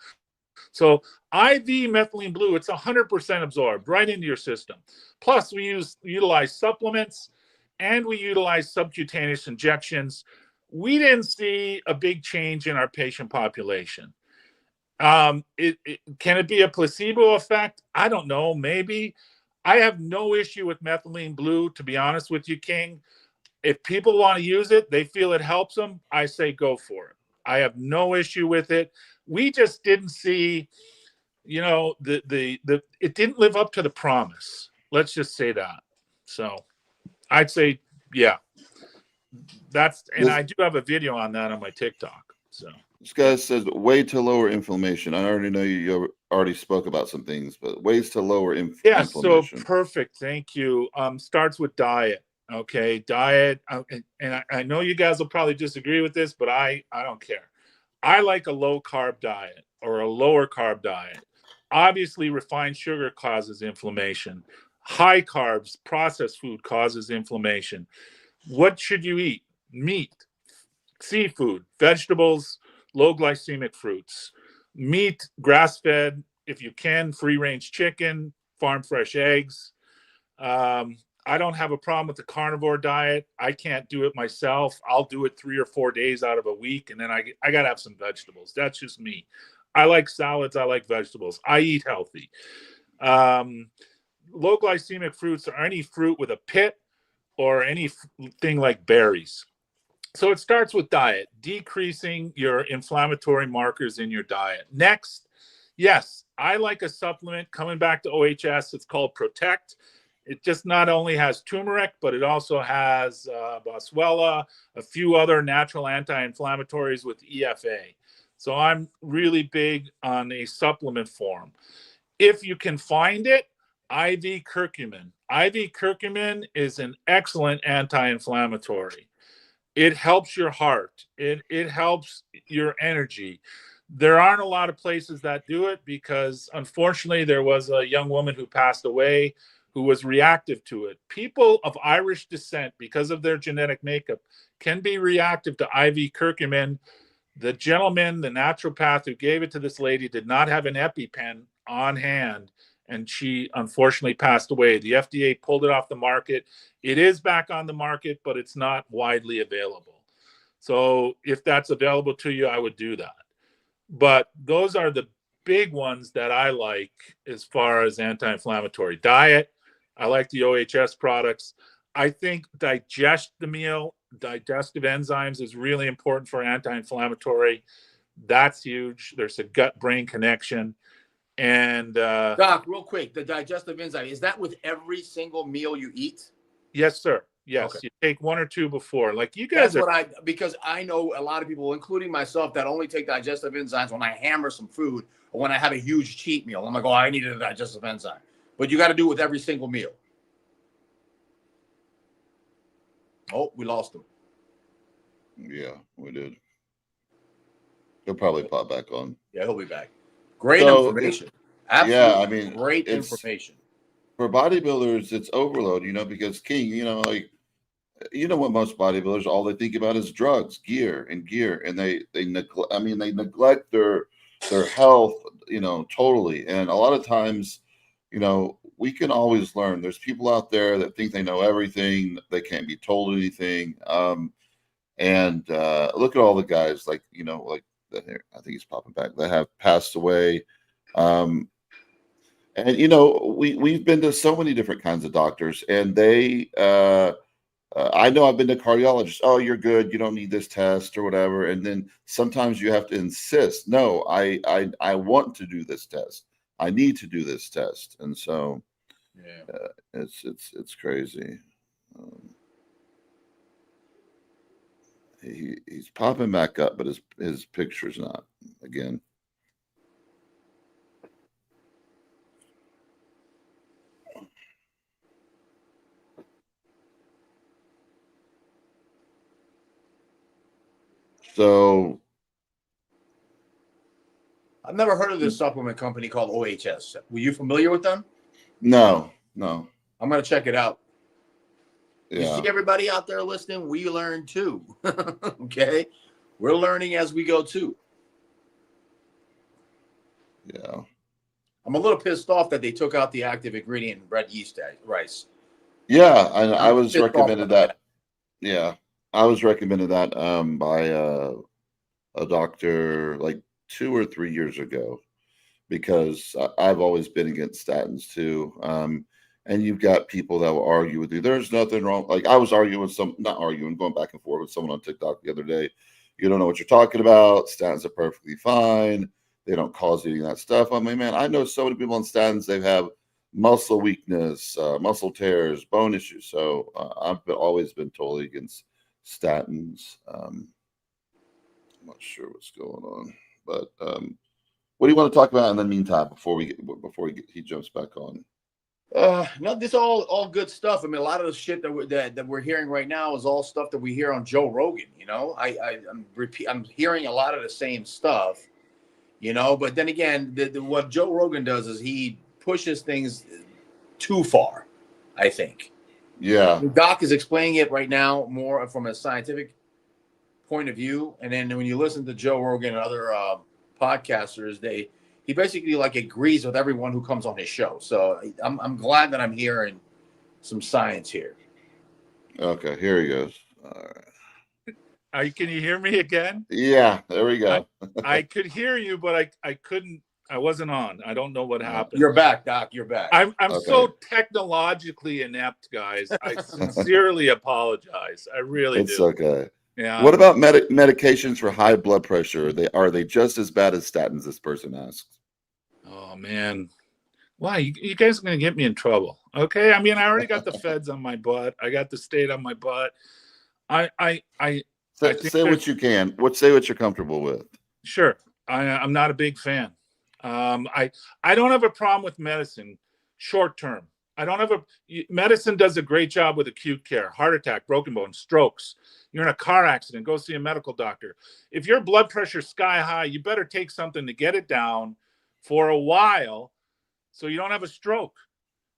So IV methylene blue, it's 100% absorbed right into your system. Plus, we utilize supplements and we utilize subcutaneous injections. We didn't see a big change in our patient population. Can it be a placebo effect? I don't know. Maybe. I have no issue with methylene blue, to be honest with you, King. If people want to use it, they feel it helps them, I say go for it. I have no issue with it. We just didn't see, it didn't live up to the promise. Let's just say that. So I'd say, yeah, I do have a video on that on my TikTok. So this guy says way to lower inflammation. I already know you already spoke about some things, but ways to lower inflammation. So perfect. Thank you. Starts with diet. Okay, diet. And I know you guys will probably disagree with this, but I don't care. I like a low carb diet or a lower carb diet. Obviously, refined sugar causes inflammation. High carbs, processed food causes inflammation. What should you eat? Meat, seafood, vegetables, low glycemic fruits, meat, grass-fed, if you can, free-range chicken, farm fresh eggs. I don't have a problem with the carnivore diet. I can't do it myself. I'll do it 3 or 4 days out of a week, and then I got to have some vegetables. That's just me. I like salads. I like vegetables. I eat healthy. Low glycemic fruits are any fruit with a pit or anything like berries. So it starts with diet, decreasing your inflammatory markers in your diet. Next, yes, I like a supplement. Coming back to OHS, it's called Protect. It just not only has turmeric, but it also has boswellia, a few other natural anti-inflammatories with EFA. So I'm really big on a supplement form. If you can find it, IV curcumin. IV curcumin is an excellent anti-inflammatory. It helps your heart. It helps your energy. There aren't a lot of places that do it because, unfortunately, there was a young woman who passed away who was reactive to it. People of Irish descent, because of their genetic makeup, can be reactive to IV curcumin. The gentleman, the naturopath who gave it to this lady, did not have an EpiPen on hand, and she unfortunately passed away. The FDA pulled it off the market. It is back on the market, but it's not widely available. So if that's available to you, I would do that. But those are the big ones that I like as far as anti-inflammatory diet. I like the OHS products. I think digestive enzymes is really important for anti-inflammatory. That's huge. There's a gut-brain connection. And Doc, real quick, the digestive enzyme, is that with every single meal you eat? Yes, sir. Yes, okay. You take 1 or 2 before. Like you guys because I know a lot of people, including myself, that only take digestive enzymes when I hammer some food or when I have a huge cheat meal. I'm like, oh, I needed a digestive enzyme. But you got to do it with every single meal. Oh, we lost him. Yeah, we did. He'll probably pop back on. Yeah, he'll be back. Great information. Absolutely. Yeah, I mean, great information. For bodybuilders, it's overload, because King, what most bodybuilders, all they think about is drugs, gear, and they neglect their health, totally. And a lot of times, we can always learn. There's people out there that think they know everything. They can't be told anything. And look at all the guys like I think he's popping back, that have passed away. And we've been to so many different kinds of doctors, and they I know I've been to cardiologists. Oh, you're good, you don't need this test or whatever. And then sometimes you have to insist, no, I want to do this test, I need to do this test. And so it's crazy. He's popping back up, but his picture's not again. So I've never heard of this supplement company called OHS. Were you familiar with them? No. I'm going to check it out. You Yeah. see everybody out there listening, we learn too. Okay. We're learning as we go too. Yeah. I'm a little pissed off that they took out the active ingredient in red yeast rice. Yeah. I I'm was pissed off recommended about that. Yeah. I was recommended that by a doctor like 2 or 3 years ago, because I've always been against statins too. And you've got people that will argue with you. There's nothing wrong. Like I was arguing with not arguing, going back and forth with someone on TikTok the other day. You don't know what you're talking about. Statins are perfectly fine. They don't cause any of that stuff. I mean, man, I know so many people on statins. They have muscle weakness, muscle tears, bone issues. So always been totally against statins. I'm not sure what's going on, but what do you want to talk about in the meantime before he jumps back on? No, this all good stuff. I mean, a lot of the shit that we're hearing right now is all stuff that we hear on Joe Rogan. You know, I'm hearing a lot of the same stuff. You know, but then again, what Joe Rogan does is he pushes things too far, I think. Yeah. Doc is explaining it right now more from a scientific point of view, and then when you listen to Joe Rogan and other podcasters, he basically like agrees with everyone who comes on his show. So I'm glad that I'm hearing some science here. Okay, here he goes. All right. Can you hear me again? Yeah, there we go. I could hear you, but I couldn't. I wasn't on. I don't know what happened. You're back, Doc. You're back. I'm Okay. so technologically inept, guys. I sincerely apologize. I really It's do. okay. Yeah. What about medications for high blood pressure? Are they just as bad as statins? This person asks. Oh man, why you guys are gonna get me in trouble? Okay, I mean I already got the feds on my butt. I got the state on my butt. Say what you can. Say what you're comfortable with. Sure. I'm not a big fan. I don't have a problem with medicine short term. Medicine does a great job with acute care, heart attack, broken bone, strokes. You're in a car accident, go see a medical doctor. If your blood pressure's sky high, you better take something to get it down for a while so you don't have a stroke.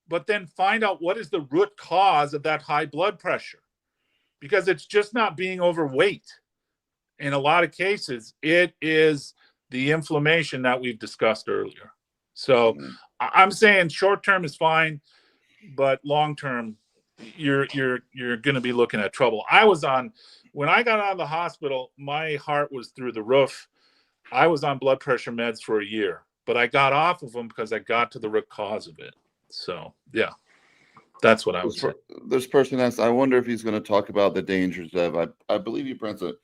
But then find out what is the root cause of that high blood pressure. Because it's just not being overweight. In a lot of cases, it is the inflammation that we've discussed earlier. So I'm saying short term is fine, but long term, you're going to be looking at trouble. When I got out of the hospital, my heart was through the roof. I was on blood pressure meds for a year, but I got off of them because I got to the root cause of it. So yeah. That's what I would say. This person asked, I wonder if he's going to talk about the dangers of, I believe you pronounce it,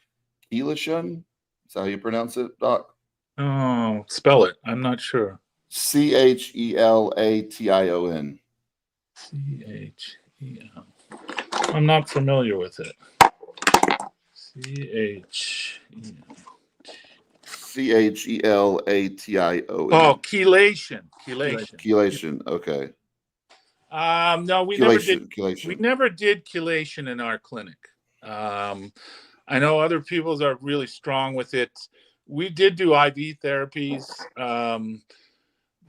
chelation? Is that how you pronounce it, Doc? Oh, spell it. I'm not sure. CHELATION. CHEL. I'm not familiar with it. CHELATION. Oh, chelation. Chelation. Okay. No, we never did chelation in our clinic. I know other people's are really strong with it. We did do IV therapies,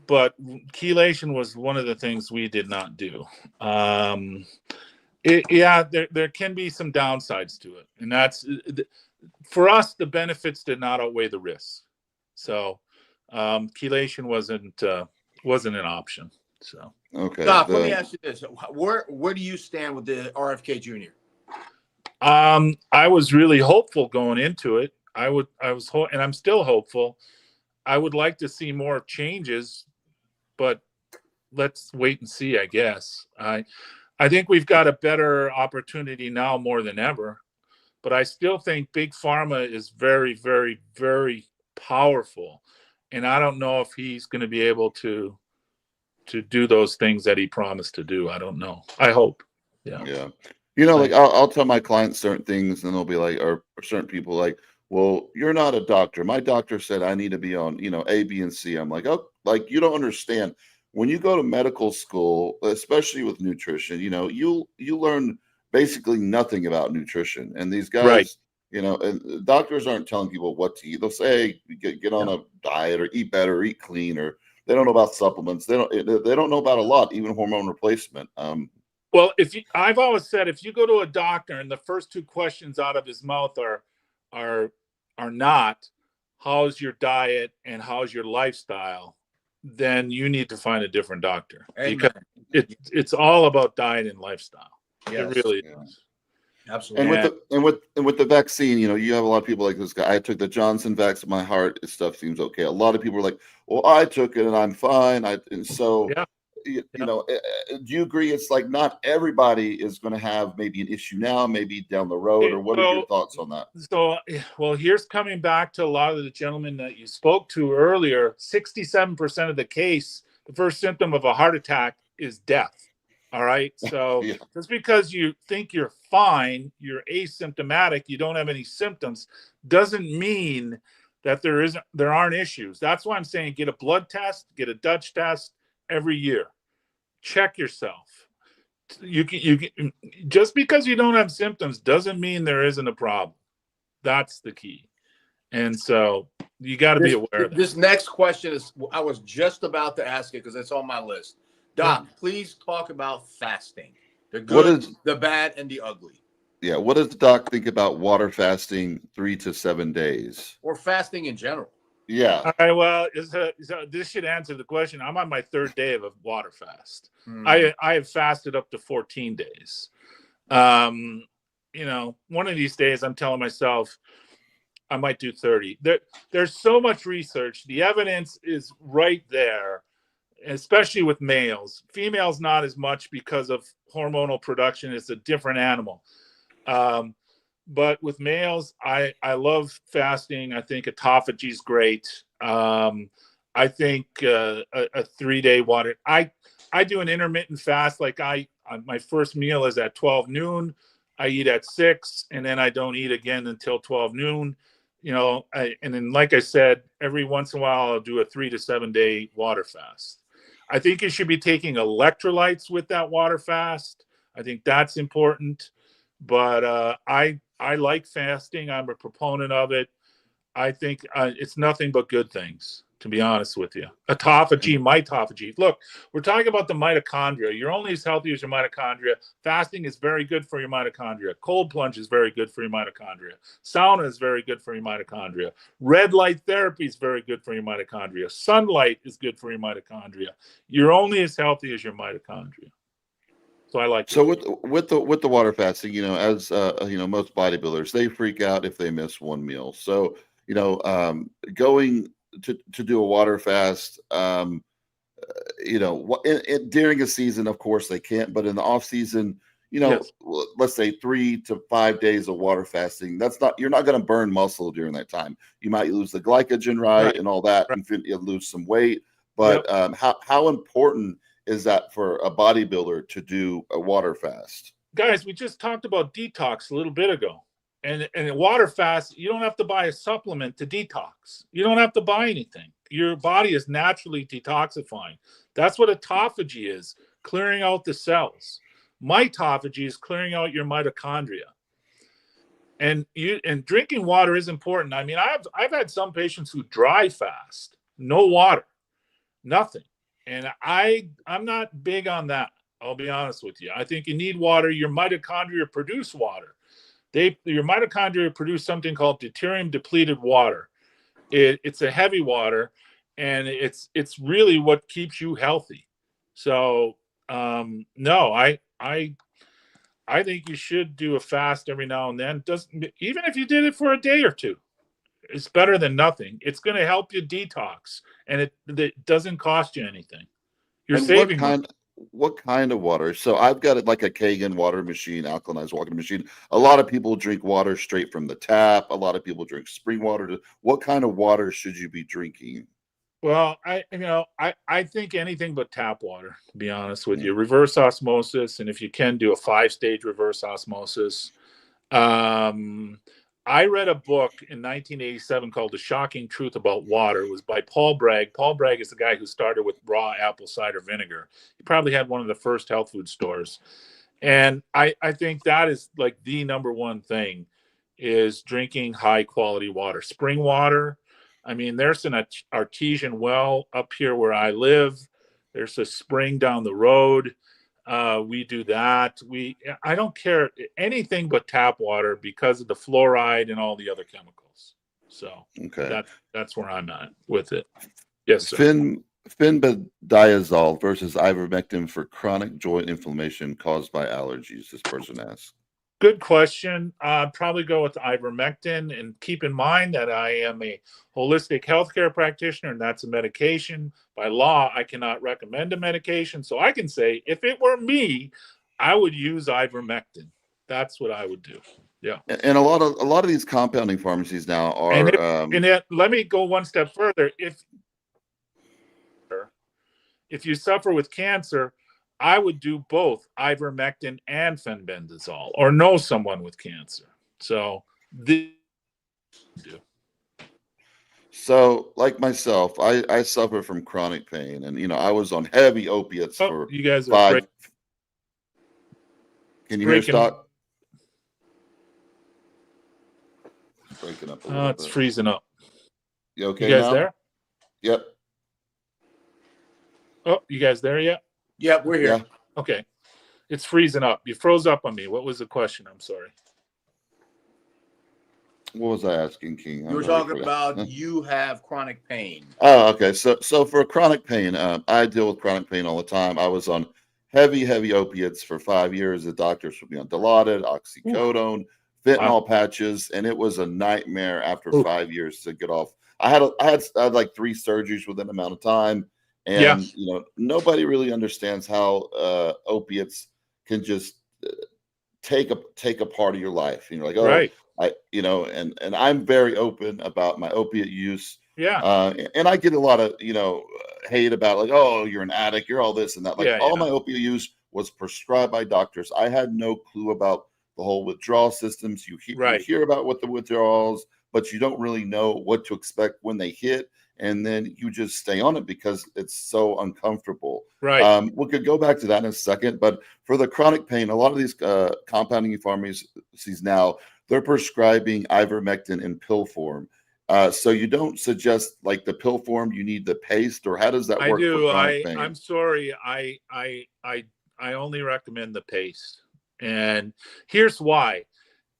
but chelation was one of the things we did not do. There can be some downsides to it, and that's for us. The benefits did not outweigh the risks, so chelation wasn't an option. So okay, Doc, let me ask you this: where do you stand with the RFK Jr.? I was really hopeful going into it. And I'm still hopeful. I would like to see more changes, but let's wait and see, I guess. I think we've got a better opportunity now more than ever, but I still think big pharma is very, very, very powerful. And I don't know if he's going to be able to do those things that he promised to do. I don't know. I hope. Yeah. You know, like I'll tell my clients certain things, and they'll be like, or certain people like, well, you're not a doctor. My doctor said I need to be on, A, B, and C. I'm like, oh, like you don't understand. When you go to medical school, especially with nutrition, you learn basically nothing about nutrition. And these guys, and doctors aren't telling people what to eat. They'll say, hey, get on a diet or eat better, or eat clean, or they don't know about supplements. They don't know about a lot, even hormone replacement. Well, I've always said, if you go to a doctor and the first two questions out of his mouth are not, how's your diet and how's your lifestyle, then you need to find a different doctor. Amen. Because it's all about diet and lifestyle. Yes. It really Yeah. is. Absolutely. And with the vaccine, you have a lot of people like this guy. I took the Johnson vaccine. My heart stuff seems okay. A lot of people are like, "Well, I took it and I'm fine." And so, Yeah. you know, do you agree? It's like not everybody is going to have maybe an issue now, maybe down the road, or what are your thoughts on that? So, well, here's coming back to a lot of the gentlemen that you spoke to earlier. 67% of the case, the first symptom of a heart attack is death. All right. So Yeah. just because you think you're fine, you're asymptomatic, you don't have any symptoms, doesn't mean that there aren't issues. That's why I'm saying get a blood test, get a Dutch test every year. Check yourself. You can just because you don't have symptoms doesn't mean there isn't a problem. That's the key. And so you got to be aware of that. This next question is, I was just about to ask it because it's on my list. Doc, please talk about fasting. The good, the bad, and the ugly. Yeah. What does the doc think about water fasting 3 to 7 days? Or fasting in general? Yeah. All right. Well, so this should answer the question. I'm on my 3rd day of a water fast. I have fasted up to 14 days. One of these days I'm telling myself I might do 30. There's so much research. The evidence is right there, especially with males. Females not as much because of hormonal production. It's a different animal. But with males, I love fasting. I think autophagy is great. I think a 3-day water. I do an intermittent fast. Like my first meal is at 12 noon. I eat at 6, and then I don't eat again until 12 noon. And then, like I said, every once in a while I'll do a 3 to 7 day water fast. I think you should be taking electrolytes with that water fast. I think that's important. But I like fasting. I'm a proponent of it. I think it's nothing but good things, to be honest with you. Autophagy, mitophagy. Look, we're talking about the mitochondria. You're only as healthy as your mitochondria. Fasting is very good for your mitochondria. Cold plunge is very good for your mitochondria. Sauna is very good for your mitochondria. Red light therapy is very good for your mitochondria. Sunlight is good for your mitochondria. You're only as healthy as your mitochondria. So I like. So with the water fasting, as most bodybuilders, they freak out if they miss one meal. So going to do a water fast, during a season, of course they can't, but in the off season, Yes. let's say 3 to 5 days of water fasting. You're not going to burn muscle during that time. You might lose the glycogen, right. And all that, and you lose some weight. But how important is that for a bodybuilder to do a water fast? Guys, we just talked about detox a little bit ago. And a water fast, you don't have to buy a supplement to detox. You don't have to buy anything. Your body is naturally detoxifying. That's what autophagy is, clearing out the cells. Mitophagy is clearing out your mitochondria. And drinking water is important. I mean, I've had some patients who dry fast, no water, nothing. And I'm not big on that. I'll be honest with you. I think you need water. Your mitochondria produce water. Your mitochondria produce something called deuterium depleted water. It's a heavy water, and it's really what keeps you healthy. So no, I think you should do a fast every now and then. Even if you did it for a day or two, it's better than nothing. It's going to help you detox, and it doesn't cost you anything. You're saving money. What kind of water? So I've got it like a Kagan water machine, alkalinized water machine. A lot of people drink water straight from the tap. A lot of people drink spring water. What kind of water should you be drinking? Well, I think anything but tap water, to be honest with you. Reverse osmosis, and if you can, do a 5-stage reverse osmosis. I read a book in 1987 called The Shocking Truth About Water. It was by Paul Bragg. Paul Bragg is the guy who started with raw apple cider vinegar. He probably had one of the first health food stores. And I think that is like the number one thing is drinking high quality water. Spring water. I mean, there's an artesian well up here where I live. There's a spring down the road. We do that. I don't care anything but tap water because of the fluoride and all the other chemicals. So Okay. that's where I'm at with it. Yes, sir. Fenbendazole versus ivermectin for chronic joint inflammation caused by allergies. This person asks. Good question. Probably go with ivermectin, and keep in mind that I am a holistic healthcare practitioner, and that's a medication. By law, I cannot recommend a medication. So I can say, if it were me, I would use ivermectin. That's what I would do. Yeah. And a lot of these compounding pharmacies now are. Let me go one step further. If you suffer with cancer, I would do both ivermectin and fenbendazole, or know someone with cancer. So So, like myself, I suffer from chronic pain, and I was on heavy opiates for you guys are 5. Can you hear breaking. Stock? Breaking up a little It's bit. freezing up. You okay You guys now? there? Yep. Oh, you guys there yet? Yeah, we're here. Yeah. Okay. It's freezing up. You froze up on me. What was the question? I'm sorry. What was I asking, King? You were talking about you have chronic pain. Oh, okay. So for chronic pain, I deal with chronic pain all the time. I was on heavy opiates for 5 years. The doctors put me on Dilaudid, oxycodone, fentanyl patches, and it was a nightmare after 5 years to get off. I had like 3 surgeries within an amount of time, and nobody really understands how opiates can just take a part of your life. Like, oh. Right. And I'm very open about my opiate use. Yeah. And I get a lot of, hate about, like, oh, you're an addict, you're all this and that. Like, all my opiate use was prescribed by doctors. I had no clue about the whole withdrawal systems. You hear about what the withdrawals, but you don't really know what to expect when they hit. And then you just stay on it because it's so uncomfortable. Right. We could go back to that in a second. But for the chronic pain, a lot of these compounding pharmacies now, they're prescribing ivermectin in pill form. So you don't suggest like the pill form, you need the paste, or how does that work? I do. For chronic pain? I'm sorry. I only recommend the paste. And here's why.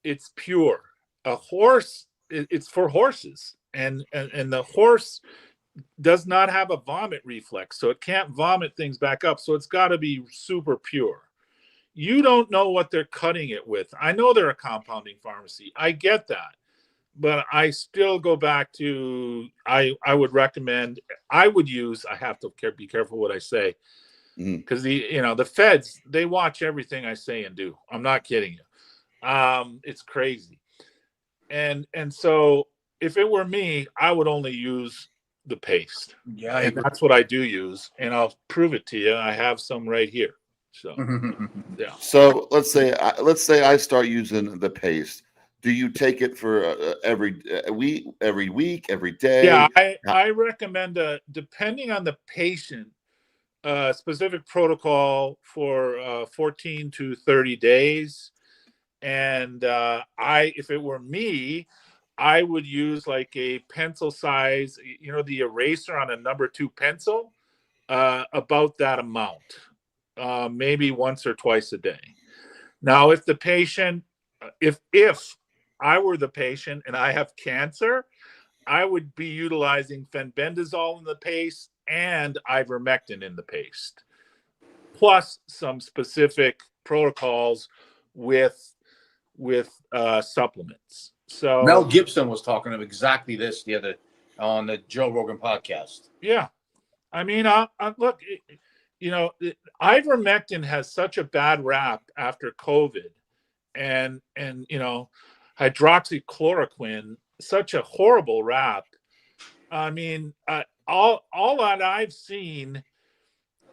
It's pure. A horse, it's for horses. And the horse does not have a vomit reflex, so it can't vomit things back up. So it's got to be super pure. You don't know what they're cutting it with. I know they're a compounding pharmacy. I get that. But I still go back to, I would recommend, I have to be careful what I say, because the feds, they watch everything I say and do. I'm not kidding you. It's crazy. And so if it were me, I would only use the paste. Yeah. And that's what I do use. And I'll prove it to you. I have some right here. So, yeah. So let's say I start using the paste. Do you take it for every week, every day? Yeah, I recommend, depending on the patient, specific protocol for 14 to 30 days. And if it were me, I would use like a pencil size, the eraser on a number 2 pencil, about that amount, maybe once or twice a day. Now, if the patient, if I were the patient and I have cancer, I would be utilizing fenbendazole in the paste and ivermectin in the paste, plus some specific protocols with supplements. So Mel Gibson was talking of exactly this the other on the Joe Rogan podcast. Yeah, I mean, look, ivermectin has such a bad rap after COVID, and hydroxychloroquine, such a horrible rap. I mean, all that I've seen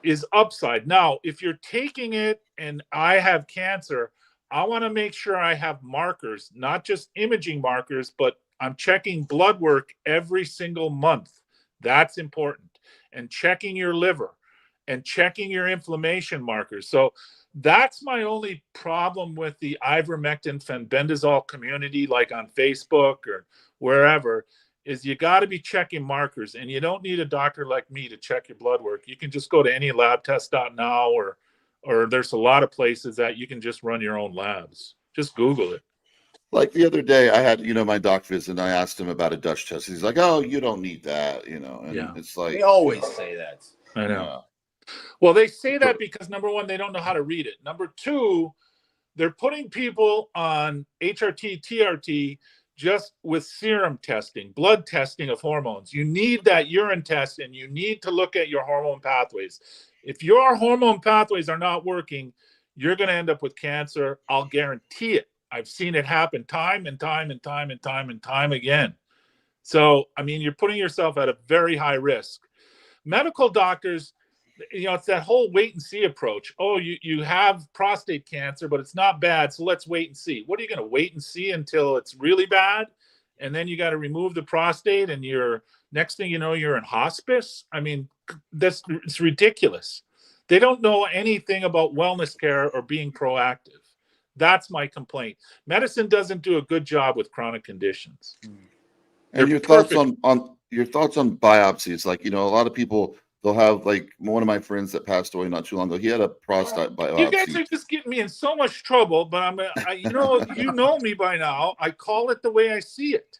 is upside. Now, if you're taking it and I have cancer, I want to make sure I have markers, not just imaging markers, but I'm checking blood work every single month. That's important. And checking your liver and checking your inflammation markers. So that's my only problem with the ivermectin fenbendazole community, like on Facebook or wherever, is you got to be checking markers, and you don't need a doctor like me to check your blood work. You can just go to any labtest.now or or there's a lot of places that you can just run your own labs. Just Google it. Like the other day, I had, my doc visit, and I asked him about a Dutch test. He's like, "Oh, you don't need that," and Yeah. it's like, They always say that. I know. yeah. Well, they say that because number one, they don't know how to read it. Number two, they're putting people on HRT, TRT just with serum testing, blood testing of hormones. You need that urine test, and you need to look at your hormone pathways. If your hormone pathways are not working, you're going to end up with cancer. I'll guarantee it. I've seen it happen time and time and time and time and time again. So, I mean, you're putting yourself at a very high risk. Medical doctors, it's that whole wait and see approach. Oh, you have prostate cancer, but it's not bad, so let's wait and see. What are you going to wait and see until it's really bad? And then you got to remove the prostate, and next thing you know, you're in hospice? I mean, it's ridiculous. They don't know anything about wellness care or being proactive. That's my complaint. Medicine doesn't do a good job with chronic conditions. And your thoughts on biopsies? Like, a lot of people, they'll have, like, one of my friends that passed away not too long ago. He had a prostate biopsy. You guys are just getting me in so much trouble, but you know me by now. I call it the way I see it.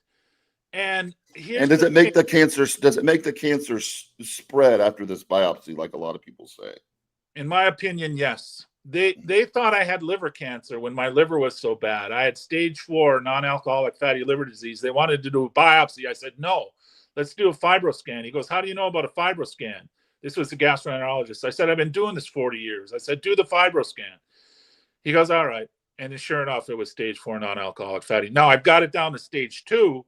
And does it make the cancer? Does it make the cancer spread after this biopsy, like a lot of people say? In my opinion, yes. They thought I had liver cancer when my liver was so bad. I had stage 4 non-alcoholic fatty liver disease. They wanted to do a biopsy. I said, no, let's do a fibroscan. He goes, how do you know about a fibroscan? This was a gastroenterologist. I said, I've been doing this 40 years. I said, do the fibroscan. He goes, all right. And sure enough, it was stage 4 non-alcoholic fatty. Now I've got it down to stage 2,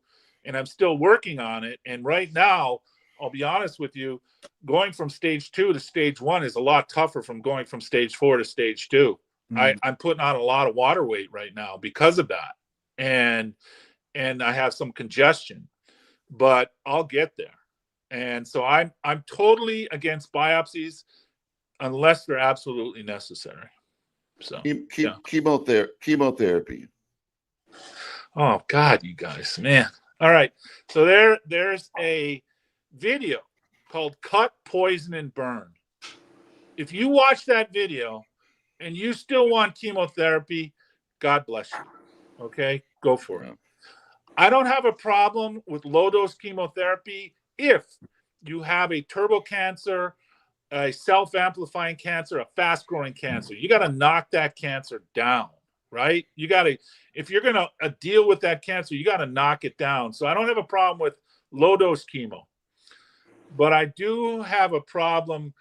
and I'm still working on it. And right now, I'll be honest with you, going from stage 2 to stage 1 is a lot tougher from going from stage 4 to stage 2. I'm putting on a lot of water weight right now because of that. And I have some congestion, but I'll get there. And so I'm totally against biopsies unless they're absolutely necessary. So chemotherapy. Oh God, you guys, man. All right. So there's a video called Cut, Poison, and Burn. If you watch that video and you still want chemotherapy, God bless you. Okay, go for it. I don't have a problem with low-dose chemotherapy if you have a turbo cancer, a self-amplifying cancer, a fast-growing cancer. You got to knock that cancer down, right? You got to, if you're going to deal with that cancer, you got to knock it down. So I don't have a problem with low-dose chemo. But I do have a problem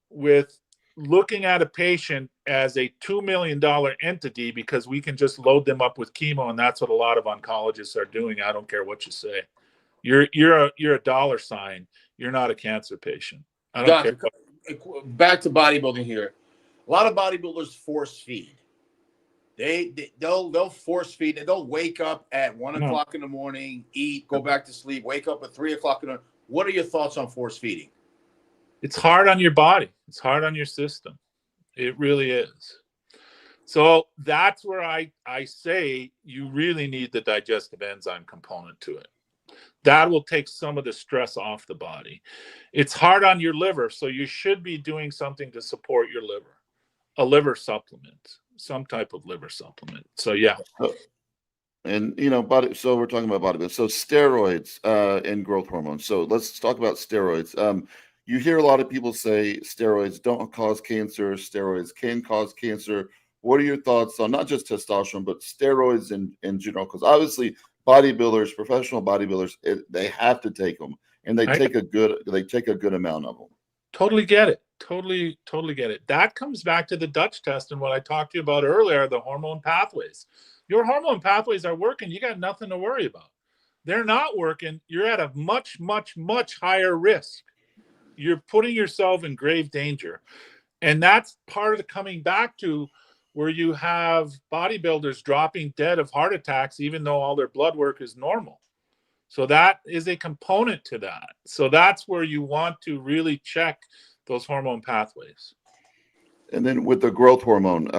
with looking at a patient as a $2 million entity because we can just load them up with chemo, and that's what a lot of oncologists are doing. I don't care what you say. You're a dollar sign. You're not a cancer patient. I don't care. Back to bodybuilding here. A lot of bodybuilders force feed. They'll force feed, and they'll wake up at 1 o'clock in the morning, eat, go back to sleep, wake up at 3 o'clock in the morning. What are your thoughts on force feeding? It's hard on your body. It's hard on your system. It really is. So that's where I say you really need the digestive enzyme component to it. That will take some of the stress off the body. It's hard on your liver, so you should be doing something to support your liver. A liver supplement, some type of liver supplement. So yeah. And so we're talking about bodybuilding. So steroids and growth hormones. So let's talk about steroids. You hear a lot of people say steroids don't cause cancer. Steroids can cause cancer. What are your thoughts on not just testosterone, but steroids in general? Because obviously bodybuilders, professional bodybuilders, they have to take them, and they take a good amount of them. Totally get it. Totally get it. That comes back to the Dutch test and what I talked to you about earlier, the hormone pathways. Your hormone pathways are working. You got nothing to worry about. They're not working. You're at a much, much, much higher risk. You're putting yourself in grave danger. And that's part of the coming back to where you have bodybuilders dropping dead of heart attacks, even though all their blood work is normal. So that is a component to that. So that's where you want to really check those hormone pathways. And then with the growth hormone,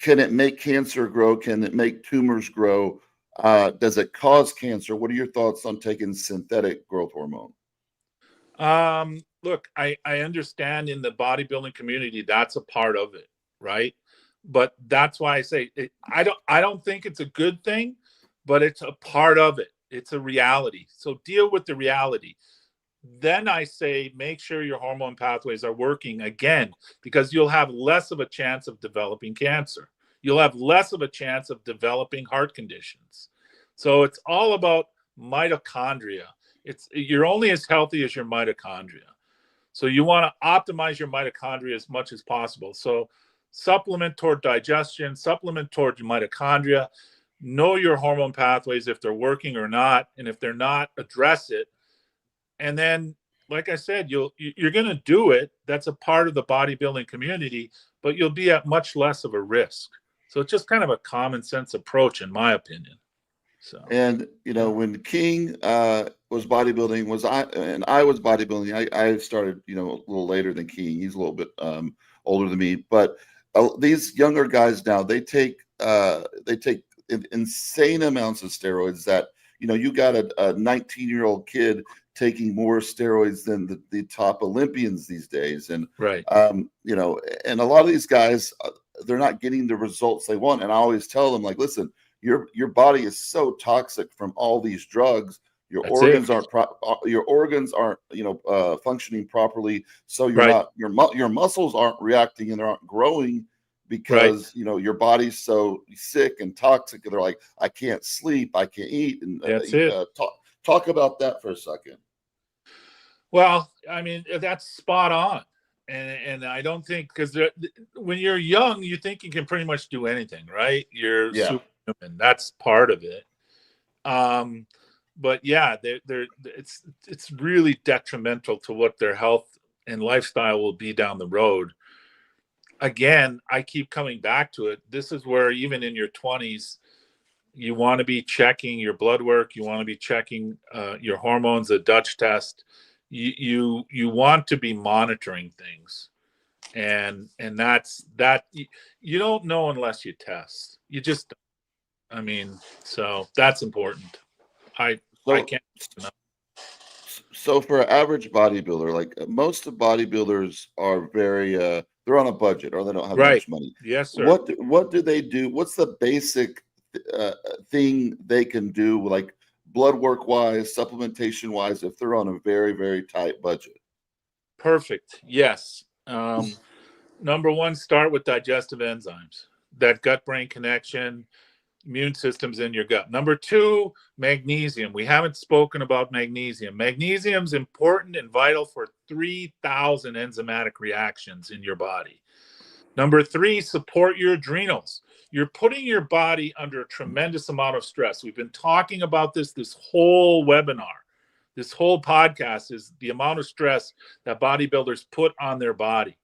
can it make cancer grow? Can it make tumors grow? Does it cause cancer? What are your thoughts on taking synthetic growth hormone? look, I understand in the bodybuilding community, that's a part of it, right? But that's why I say I don't think it's a good thing, but it's a part of it. It's a reality. So deal with the reality. Then I say make sure your hormone pathways are working again, because you'll have less of a chance of developing cancer. You'll have less of a chance of developing heart conditions. So it's all about mitochondria. You're only as healthy as your mitochondria. So you want to optimize your mitochondria as much as possible. So supplement toward digestion, supplement toward your mitochondria, know your hormone pathways if they're working or not, and if they're not, address it. And then, like I said, you're going to do it. That's a part of the bodybuilding community, but you'll be at much less of a risk. So it's just kind of a common sense approach, in my opinion. So, And when King was bodybuilding, I was bodybuilding. I started a little later than King. He's a little bit older than me, but these younger guys now, they take insane amounts of steroids. That you got a 19-year-old kid taking more steroids than the top Olympians these days, and right, and a lot of these guys, they're not getting the results they want. And I always tell them, like, listen, your body is so toxic from all these drugs. Your organs aren't functioning properly. So you're not your muscles aren't reacting and they aren't growing because your body's so sick and toxic. And they're like, I can't sleep, I can't eat. And talk about that for a second. Well, I mean, that's spot on. And I don't think, because when you're young, you think you can pretty much do anything, right? You're superhuman. That's part of it. But yeah, it's really detrimental to what their health and lifestyle will be down the road. Again, I keep coming back to it. This is where even in your 20s, you want to be checking your blood work. You want to be checking your hormones, a Dutch test. You want to be monitoring things, and that's that. You don't know unless you test. You just, I mean, so that's important. I can't. So for an average bodybuilder, like most of bodybuilders are very they're on a budget or they don't have much money. Yes, sir. What do they do? What's the basic thing they can do, like blood work wise, supplementation wise, if they're on a very, very tight budget? Perfect. Yes. Number one, start with digestive enzymes, that gut-brain connection, immune system's in your gut. Number two, magnesium. We haven't spoken about magnesium. Magnesium's important and vital for 3,000 enzymatic reactions in your body. Number three, support your adrenals. You're putting your body under a tremendous amount of stress. We've been talking about this whole webinar. This whole podcast is the amount of stress that bodybuilders put on their body.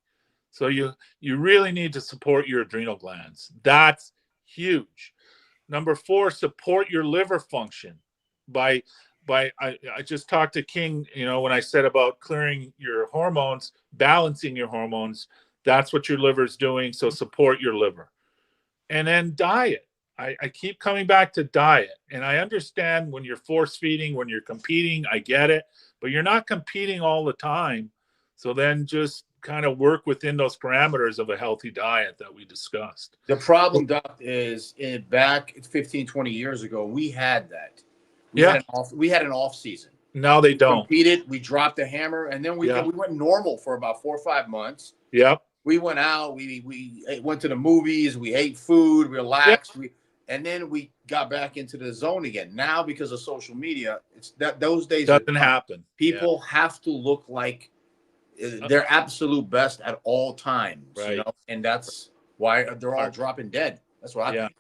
So you really need to support your adrenal glands. That's huge. Number four, support your liver function I just talked to King, when I said about clearing your hormones, balancing your hormones, that's what your liver's doing. So support your liver. And then diet. I keep coming back to diet. And I understand when you're force feeding, when you're competing, I get it, but you're not competing all the time. So then just kind of work within those parameters of a healthy diet that we discussed. The problem, Doc, is back 15, 20 years ago, we had that. We had an off season. Now they don't. Competed, we dropped the hammer, and then we went normal for about 4 or 5 months. Yep. We went out, we went to the movies, we ate food, relaxed, and then we got back into the zone again. Now, because of social media, it's that those days doesn't happen. People have to look like their absolute best at all times, right? And that's why they're all dropping dead. That's what I think.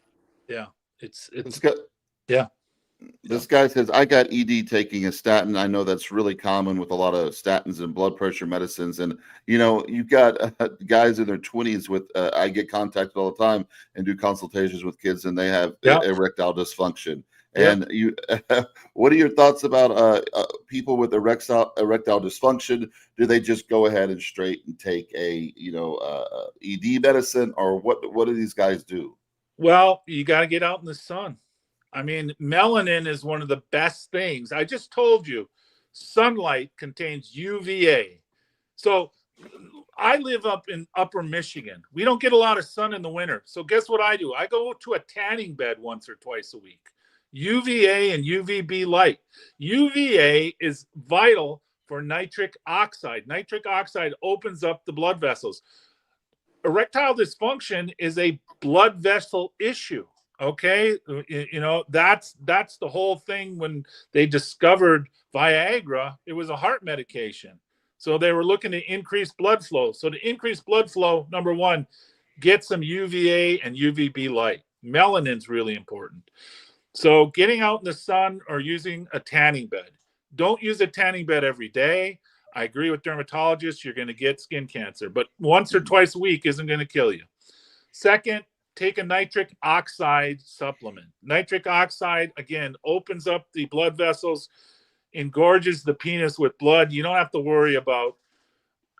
Yeah, it's good. Yeah. This guy says, I got ED taking a statin. I know that's really common with a lot of statins and blood pressure medicines. And, you've got guys in their 20s with, I get contacted all the time and do consultations with kids, and they have erectile dysfunction. And what are your thoughts about people with erectile dysfunction? Do they just go ahead and straight and take a, ED medicine, or what do these guys do? Well, you got to get out in the sun. I mean, melanin is one of the best things. I just told you, sunlight contains UVA. So I live up in upper Michigan. We don't get a lot of sun in the winter. So guess what I do? I go to a tanning bed once or twice a week. UVA and UVB light. UVA is vital for nitric oxide. Nitric oxide opens up the blood vessels. Erectile dysfunction is a blood vessel issue. Okay, you know, that's the whole thing. When they discovered Viagra, it was a heart medication. So they were looking to increase blood flow. So to increase blood flow, number one, get some UVA and UVB light. Melanin's really important. So getting out in the sun or using a tanning bed. Don't use a tanning bed every day. I agree with dermatologists, you're going to get skin cancer, but once or twice a week isn't going to kill you. Second, take a nitric oxide supplement. Nitric oxide, again, opens up the blood vessels, engorges the penis with blood. You don't have to worry about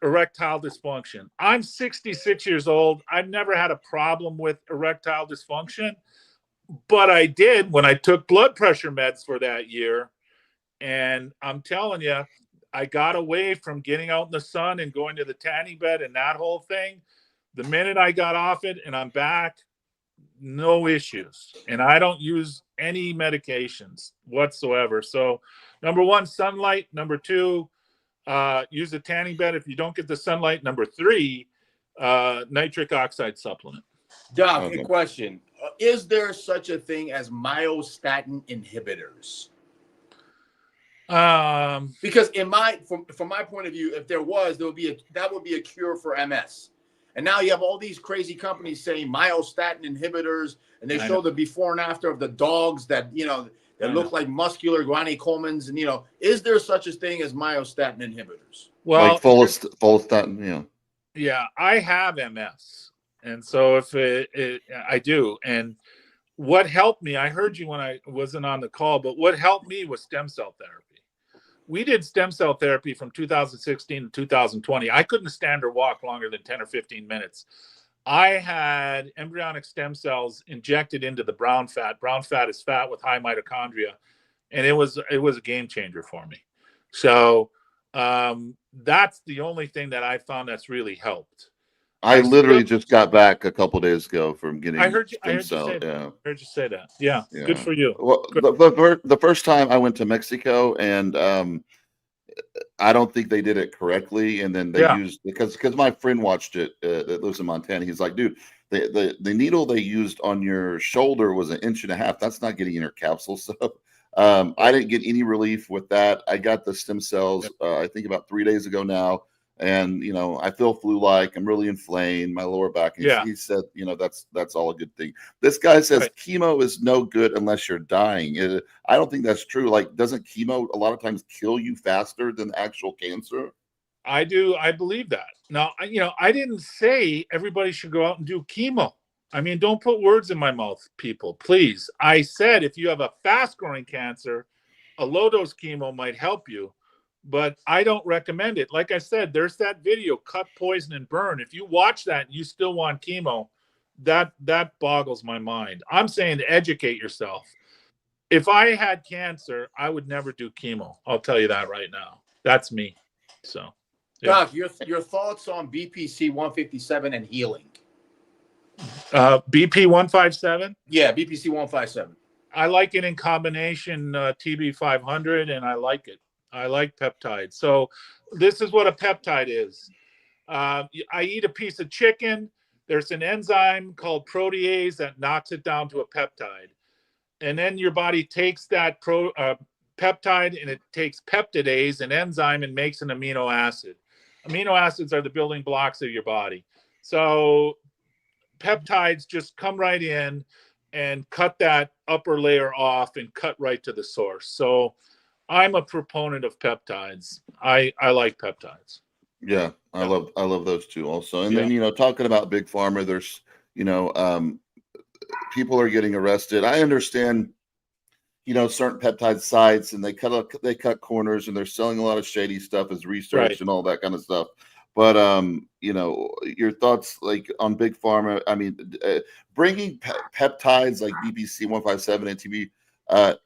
erectile dysfunction. I'm 66 years old. I've never had a problem with erectile dysfunction, but I did when I took blood pressure meds for that year. And I'm telling you, I got away from getting out in the sun and going to the tanning bed and that whole thing. The minute I got off it and I'm back, no issues. And I don't use any medications whatsoever. So number one, sunlight. Number two, use a tanning bed if you don't get the sunlight. Number three, nitric oxide supplement. Doc, a question. Is there such a thing as myostatin inhibitors? Because from my point of view, if there was, that would be a cure for MS. And now you have all these crazy companies saying myostatin inhibitors, and they show the before and after of the dogs that, you know, that look like muscular guanine-Coleman's. And, you know, is there such a thing as myostatin inhibitors? Well, like follistatin, yeah. Yeah, I have MS. And so if I do. And what helped me, I heard you when I wasn't on the call, but what helped me was stem cell therapy. We did stem cell therapy from 2016 to 2020. I couldn't stand or walk longer than 10 or 15 minutes. I had embryonic stem cells injected into the brown fat. Brown fat is fat with high mitochondria. And it was a game changer for me. So that's the only thing that I found that's really helped. I literally just got back a couple days ago from getting I heard you say that. Yeah. Good for you. Well, the first time I went to Mexico, and I don't think they did it correctly. And then they used, because my friend watched it that lives in Montana. He's like, dude, the needle they used on your shoulder was 1.5 inches. That's not getting in your capsule. So I didn't get any relief with that. I got the stem cells, I think about 3 days ago now. And, you know, I feel flu-like. I'm really inflamed, my lower back. And he said, you know, that's all a good thing. This guy says chemo is no good unless you're dying. I don't think that's true. Like, doesn't chemo a lot of times kill you faster than actual cancer? I do. I believe that. Now, you know, I didn't say everybody should go out and do chemo. I mean, don't put words in my mouth, people, please. I said if you have a fast-growing cancer, a low-dose chemo might help you. But I don't recommend it. Like I said, there's that video, Cut, Poison, and Burn. If you watch that and you still want chemo, that boggles my mind. I'm saying to educate yourself. If I had cancer, I would never do chemo. I'll tell you that right now. That's me. So, Doc, your thoughts on BPC 157 and healing? BP 157? Yeah, BPC 157. I like it in combination TB 500, and I like it. I like peptides. So this is what a peptide is. I eat a piece of chicken. There's an enzyme called protease that knocks it down to a peptide. And then your body takes that peptide and it takes peptidase, an enzyme, and makes an amino acid. Amino acids are the building blocks of your body. So peptides just come right in and cut that upper layer off and cut right to the source. So I'm a proponent of peptides. I like peptides. Yeah, I love those too also. And then, you know, talking about big pharma, there's, you know, people are getting arrested. I understand, you know, certain peptide sites, and they cut corners, and they're selling a lot of shady stuff as research and all that kind of stuff. But you know, your thoughts like on big pharma. I mean, bringing peptides like BPC 157 and TB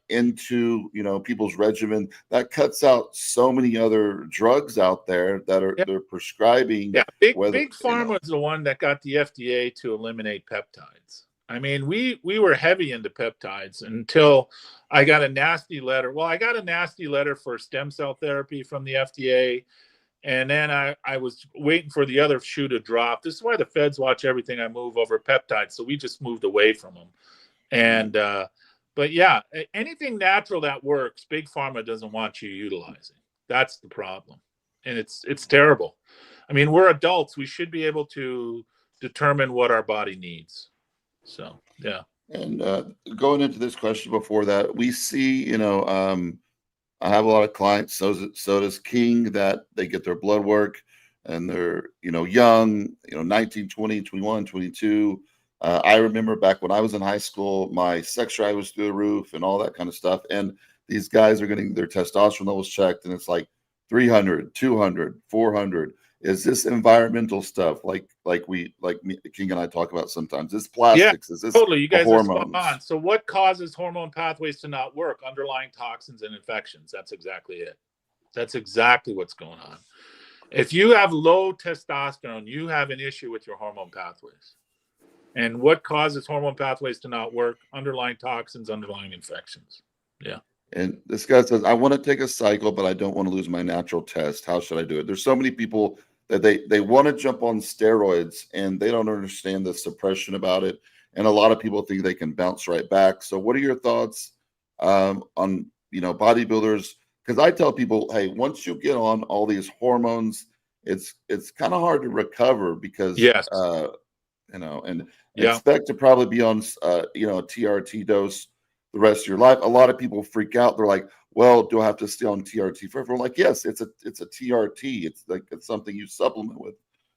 into, you know, people's regimen, that cuts out so many other drugs out there that are they're prescribing. Yeah, whether, big pharma is the one that got the FDA to eliminate peptides. I mean, we were heavy into peptides until I got a nasty letter. Well, I got a nasty letter for stem cell therapy from the FDA. And then I was waiting for the other shoe to drop. This is why the feds watch everything I move over peptides. So we just moved away from them. And, but yeah, anything natural that works, big pharma doesn't want you utilizing. That's the problem. And it's terrible. I mean, we're adults. We should be able to determine what our body needs. So, yeah. And going into this question before that, we see, you know, I have a lot of clients, so does King, that they get their blood work and they're, you know, young, you know, 19, 20, 21, 22. I remember back when I was in high school, my sex drive was through the roof and all that kind of stuff. And these guys are getting their testosterone levels checked and it's like 300, 200, 400. Is this environmental stuff like me, King and I talk about sometimes? Is plastics? Yeah, is this totally. You guys hormones? are spot on. So what causes hormone pathways to not work? Underlying toxins and infections. That's exactly it. That's exactly what's going on. If you have low testosterone, you have an issue with your hormone pathways. And what causes hormone pathways to not work? Underlying toxins, underlying infections. Yeah. And this guy says, I want to take a cycle, but I don't want to lose my natural test. How should I do it? There's so many people that they want to jump on steroids and they don't understand the suppression about it. And a lot of people think they can bounce right back. So what are your thoughts on, you know, bodybuilders? Because I tell people, hey, once you get on all these hormones, it's kind of hard to recover because, yes. You know, and expect to probably be on, you know, a TRT dose the rest of your life. A lot of people freak out. They're like, well, do I have to stay on TRT forever? I'm like, yes, it's a TRT. It's like, it's something you supplement with.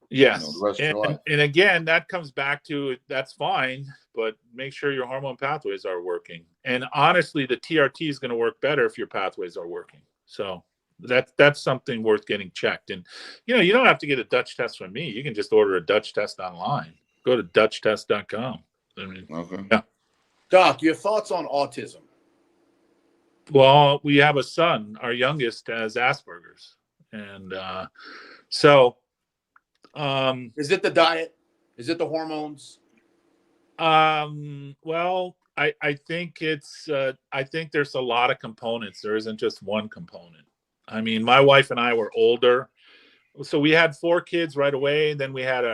Yes. You know, the rest of your life. And again, that comes back to, that's fine, but make sure your hormone pathways are working. And honestly, the TRT is going to work better if your pathways are working. So that's something worth getting checked. And, you know, you don't have to get a Dutch test from me. You can just order a Dutch test online. Go to DutchTest.com. I mean, yeah. Doc, your thoughts on autism? Well, we have a son. Our youngest has Asperger's, and so is it the diet? Is it the hormones? Well, I think it's I think there's a lot of components. There isn't just one component. I mean, my wife and I were older, so we had 4 kids right away. Then we had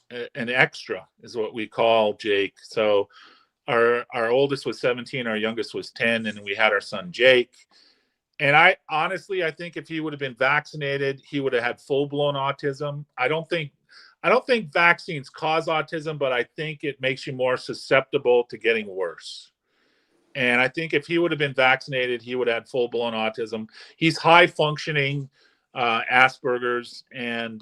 an extra, is what we call Jake. So our oldest was 17, our youngest was 10, and we had our son Jake. And I honestly think if he would have been vaccinated, he would have had full-blown autism. I don't think vaccines cause autism, but I think it makes you more susceptible to getting worse. And I think if he would have been vaccinated, he would have had full-blown autism. He's high-functioning Asperger's, and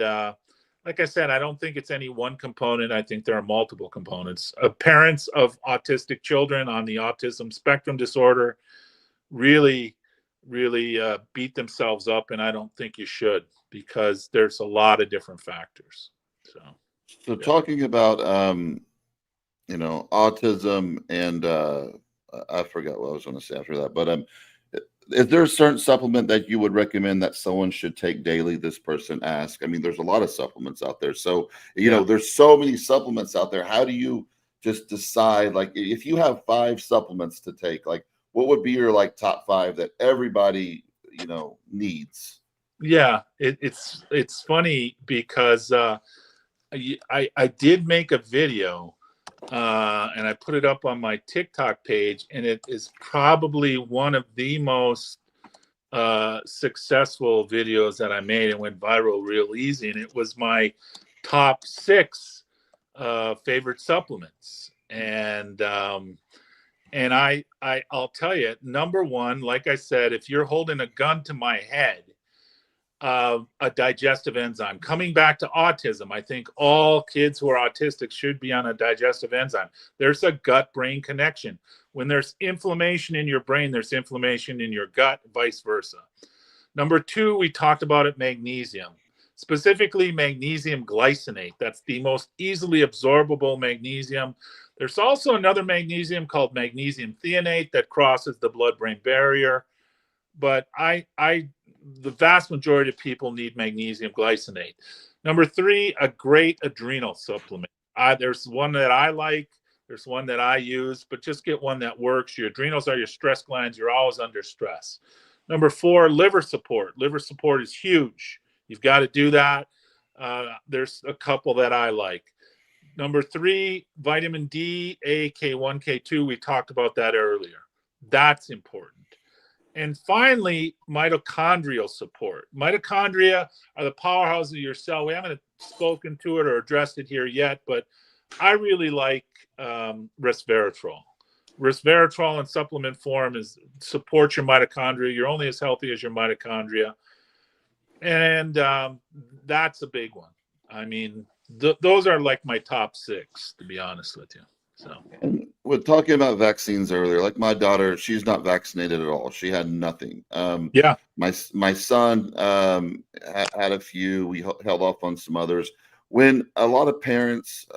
like I said, I don't think it's any one component. I think there are multiple components. Parents of autistic children on the autism spectrum disorder really beat themselves up, and I don't think you should, because there's a lot of different factors. So yeah. Talking about you know, autism, and I forgot what I was going to say after that, but is there a certain supplement that you would recommend that someone should take daily? This person asked. I mean, there's a lot of supplements out there. So, you know, there's so many supplements out there. How do you just decide, like, if you have 5 supplements to take, like, what would be your like top 5 that everybody, you know, needs? Yeah, it's funny because I did make a video and I put it up on my TikTok page, and it is probably one of the most successful videos that I made. It went viral real easy, and it was my top 6 favorite supplements. And I'll tell you, number 1, like I said, if you're holding a gun to my head, a digestive enzyme. Coming back to autism, I think all kids who are autistic should be on a digestive enzyme. There's a gut-brain connection. When there's inflammation in your brain, there's inflammation in your gut, vice versa. Number 2, we talked about it, magnesium. Specifically, magnesium glycinate. That's the most easily absorbable magnesium. There's also another magnesium called magnesium threonate that crosses the blood-brain barrier. But the vast majority of people need magnesium glycinate. Number 3, a great adrenal supplement. There's one that I like. There's one that I use, but just get one that works. Your adrenals are your stress glands. You're always under stress. Number 4, liver support. Liver support is huge. You've got to do that. There's a couple that I like. Number 3, vitamin D, A, K1, K2. We talked about that earlier. That's important. And finally, mitochondrial support. Mitochondria are the powerhouse of your cell. We haven't spoken to it or addressed it here yet, but I really like resveratrol. Resveratrol in supplement form supports your mitochondria. You're only as healthy as your mitochondria. And that's a big one. I mean, those are like my top 6, to be honest with you. So, and we're talking about vaccines earlier. Like my daughter, she's not vaccinated at all. She had nothing. Yeah. My son had a few. We held off on some others. When a lot of parents,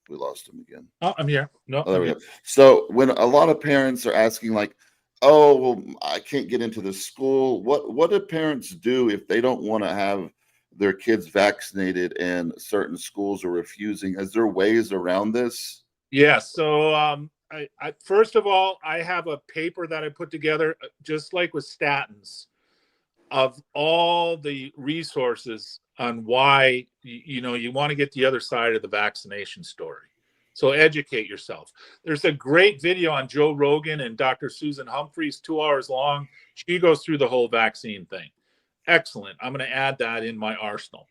we lost him again. Oh, I'm here. No, there we go. So when a lot of parents are asking, like, "Oh, well, I can't get into this school," what do parents do if they don't want to have their kids vaccinated and certain schools are refusing? Is there ways around this? Yeah. So I first of all, I have a paper that I put together, just like with statins, of all the resources on why you want to get the other side of the vaccination story. So educate yourself. There's a great video on Joe Rogan and Dr. Susan Humphries, 2 hours long. She goes through the whole vaccine thing. Excellent. I'm going to add that in my arsenal.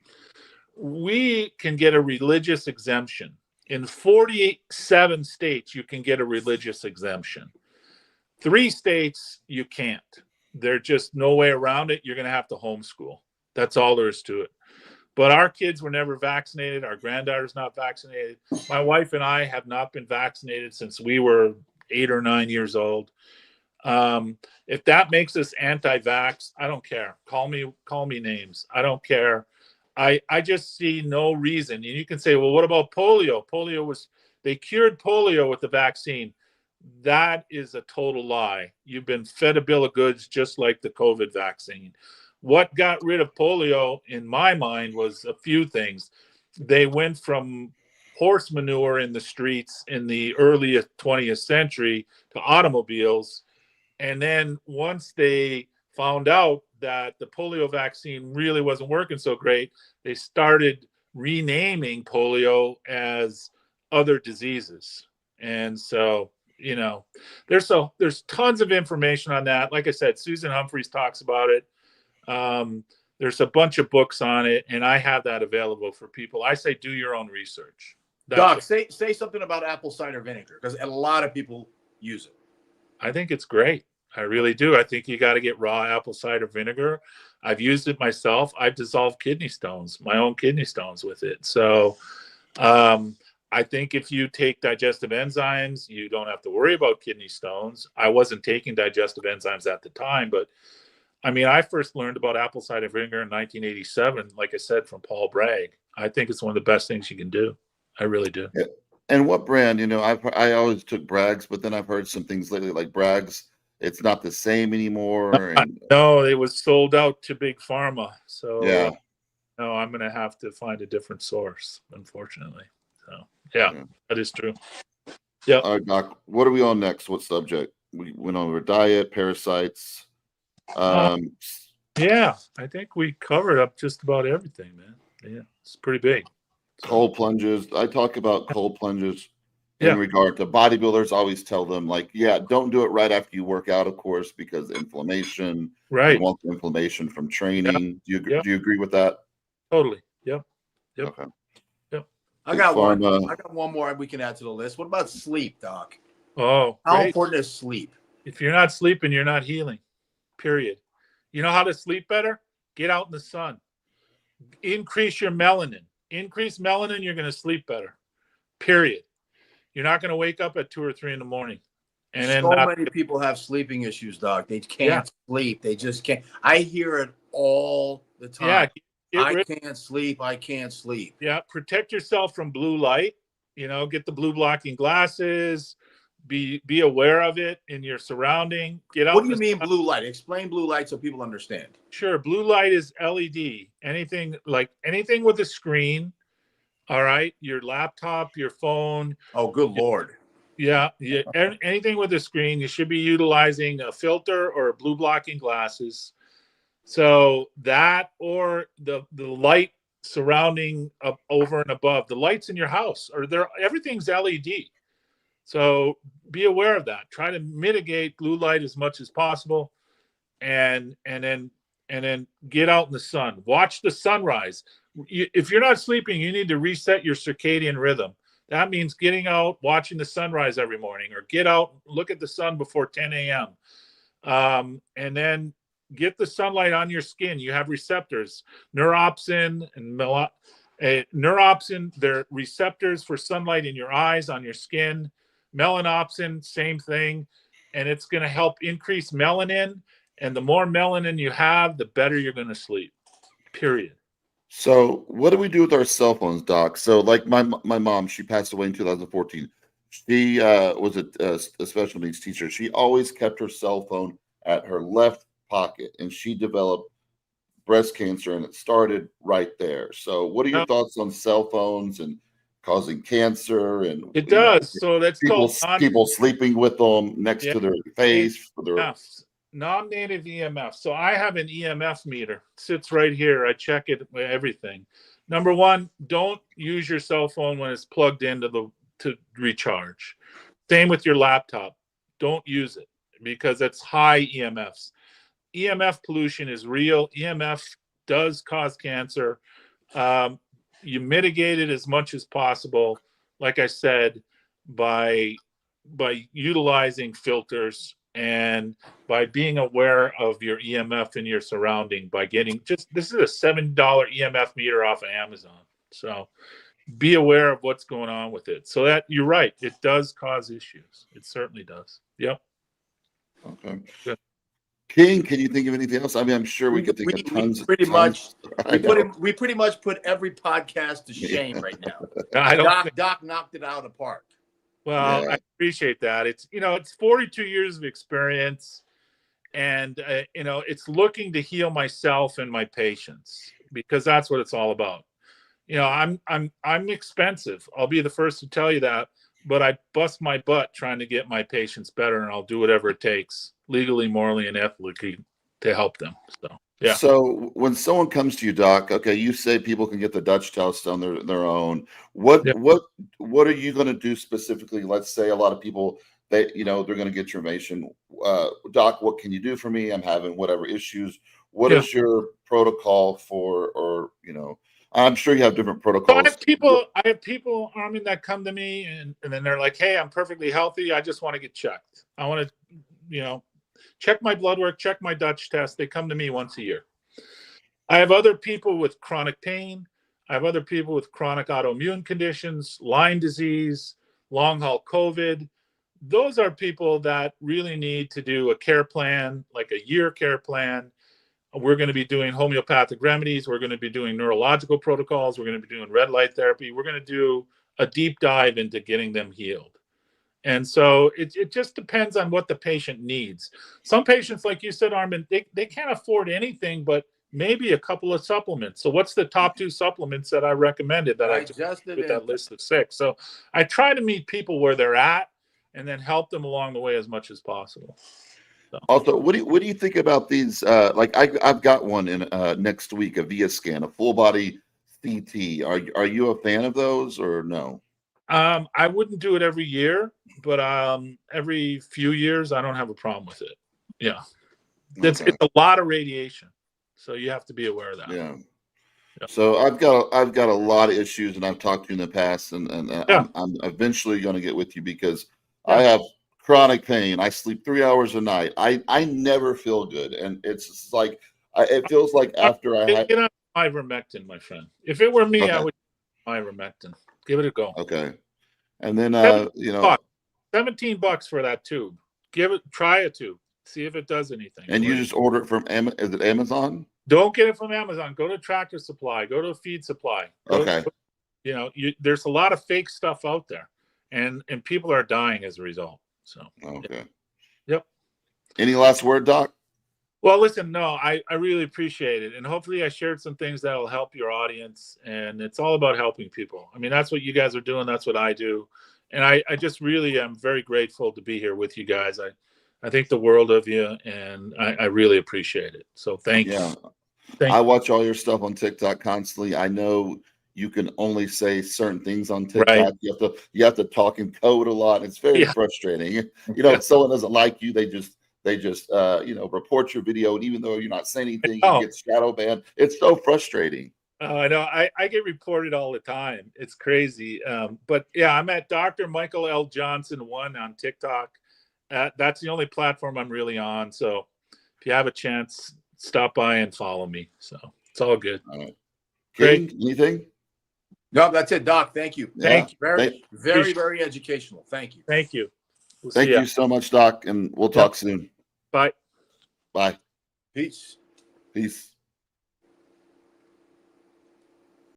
We can get a religious exemption. In 47 states, you can get a religious exemption. 3 states, you can't. There's just no way around it. You're going to have to homeschool. That's all there is to it. But our kids were never vaccinated. Our granddaughter's not vaccinated. My wife and I have not been vaccinated since we were 8 or 9 years old. If that makes us anti-vax, I don't care. Call me names. I don't care. I just see no reason. And you can say, well, what about polio? They cured polio with the vaccine. That is a total lie. You've been fed a bill of goods just like the COVID vaccine. What got rid of polio, in my mind, was a few things. They went from horse manure in the streets in the early 20th century to automobiles. And then once they found out that the polio vaccine really wasn't working so great, they started renaming polio as other diseases. And so, there's tons of information on that. Like I said, Susan Humphries talks about it. There's a bunch of books on it, and I have that available for people. I say do your own research. Doc, say something about apple cider vinegar, because a lot of people use it. I think it's great. I really do. I think you got to get raw apple cider vinegar. I've used it myself. I've dissolved my own kidney stones with it. So I think if you take digestive enzymes, you don't have to worry about kidney stones. I wasn't taking digestive enzymes at the time, but I mean, I first learned about apple cider vinegar in 1987, like I said, from Paul Bragg. I think it's one of the best things you can do. I really do. Yeah. And what brand? I always took Bragg's, but then I've heard some things lately like Bragg's. It's not the same anymore. No, it was sold out to big pharma. So yeah, no, I'm going to have to find a different source, unfortunately. So yeah. That is true. Yeah. All right, Doc. What are we on next? What subject? We went over diet, parasites. Yeah, I think we covered up just about everything, man. Yeah, it's pretty big. Cold plunges. I talk about cold plunges in regard to bodybuilders. I always tell them, like, don't do it right after you work out, of course, because inflammation. Right. You want the inflammation from training. Do you agree with that? Totally. Yep. Okay. Yep. I got one more we can add to the list. What about sleep, Doc? Oh, how great. important is sleep? If you're not sleeping, you're not healing. Period. You know how to sleep better? Get out in the sun. Increase your melanin. Increase melanin, you're going to sleep better. Period. You're not going to wake up at 2 or 3 in the morning. And then many people have sleeping issues, Doc. They can't sleep. They just can't. I hear it all the time. I can't sleep. I can't sleep. Yeah. Protect yourself from blue light. get the blue blocking glasses, be aware of it in your surrounding. Get out. What do you mean blue light? Explain blue light so people understand. Sure. Blue light is LED. Anything with a screen. All right. Your laptop, your phone. Oh, good Lord. Yeah. Anything with a screen, you should be utilizing a filter or blue blocking glasses. So that, or the light surrounding up over and above the lights in your house, or everything's LED. So be aware of that. Try to mitigate blue light as much as possible, and then get out in the sun. Watch the sunrise. If you're not sleeping, you need to reset your circadian rhythm. That means getting out, watching the sunrise every morning, or get out, look at the sun before 10 a.m. And then get the sunlight on your skin. You have receptors, neuropsin and neuropsin. They're receptors for sunlight in your eyes, on your skin. Melanopsin, same thing. And it's going to help increase melanin. And the more melanin you have, the better you're going to sleep, period. So what do we do with our cell phones, Doc? So like my mom, she passed away in 2014. She was a special needs teacher. She always kept her cell phone at her left pocket, and she developed breast cancer, and it started right there. So what are your thoughts on cell phones and causing cancer? And it does. So that's people sleeping with them next to their face. Non-native EMF. So I have an EMF meter. It sits right here. I check it with everything. Number one, don't use your cell phone when it's plugged into to recharge. Same with your laptop. Don't use it because it's high EMFs. EMF pollution is real. EMF does cause cancer. You mitigate it as much as possible, like I said, by utilizing filters and by being aware of your EMF in your surrounding, by getting this is a $7 EMF meter off of Amazon. So be aware of what's going on with it. So that you're right. It does cause issues. It certainly does. Yep. Okay. Good. King, can you think of anything else? I mean, I'm sure we could think of tons. We pretty much put every podcast to shame right now. Doc knocked it out of the park. Well, I appreciate that. It's, it's 42 years of experience, and, it's looking to heal myself and my patients, because that's what it's all about. I'm expensive. I'll be the first to tell you that, but I bust my butt trying to get my patients better, and I'll do whatever it takes legally, morally, and ethically to help them. So, yeah. So when someone comes to you, Doc, okay, you say people can get the Dutch test on their own. What are you going to do specifically? Let's say a lot of people, they're going to get your information. Doc, what can you do for me? I'm having whatever issues. What is your protocol for, or, I'm sure you have different protocols. So I have people, Armon, that come to me and then they're like, hey, I'm perfectly healthy. I just want to get checked. I want to, check my blood work, check my Dutch test. They come to me once a year. I have other people with chronic pain. I have other people with chronic autoimmune conditions, Lyme disease, long haul COVID. Those are people that really need to do a care plan, like a year care plan. We're going to be doing homeopathic remedies. We're going to be doing neurological protocols. We're going to be doing red light therapy. We're going to do a deep dive into getting them healed. And so it just depends on what the patient needs. Some patients, like you said, Armon, they can't afford anything but maybe a couple of supplements. So what's the top 2 supplements that I recommended that I just with that list of 6? So I try to meet people where they're at and then help them along the way as much as possible. So. Also, what do you think about these? Like I've got one in next week, a VIA scan, a full body CT. Are you a fan of those or no? I wouldn't do it every year, but every few years, I don't have a problem with it. Yeah. It's a lot of radiation. So you have to be aware of that. Yeah. So I've got a lot of issues, and I've talked to you in the past, and I'm eventually going to get with you because I have chronic pain. I sleep 3 hours a night. I never feel good, and it's just like it feels like after I get on ivermectin, my friend. If it were me, I would ivermectin. Give it a go. Okay. And then $17 for that tube. Try a tube. See if it does anything. And you just order it from is it Amazon? Don't get it from Amazon. Go to Tractor Supply. Go to Feed Supply. Okay. there's a lot of fake stuff out there, and people are dying as a result. So Okay. Yep. Any last word, Doc? Well, listen, no, I really appreciate it. And hopefully I shared some things that will help your audience. And it's all about helping people. I mean, that's what you guys are doing. That's what I do. And I just really am very grateful to be here with you guys. I think the world of you, and I really appreciate it. So thank you. I watch all your stuff on TikTok constantly. I know you can only say certain things on TikTok. Right. You have to talk in code a lot. It's very frustrating. If someone doesn't like you, they just report your video, and even though you're not saying anything, you get shadow banned. It's so frustrating. I know. I get reported all the time. It's crazy. But yeah, I'm at Dr. Michael L. Johnson 1 on TikTok. That's the only platform I'm really on. So if you have a chance, stop by and follow me. So it's all good. All right. Great. King, anything? No, that's it, Doc. Thank you. Thank you. Very educational. Thank you. Thank you. Thank you so much, Doc, and we'll talk soon. Bye. Bye. Peace. Peace.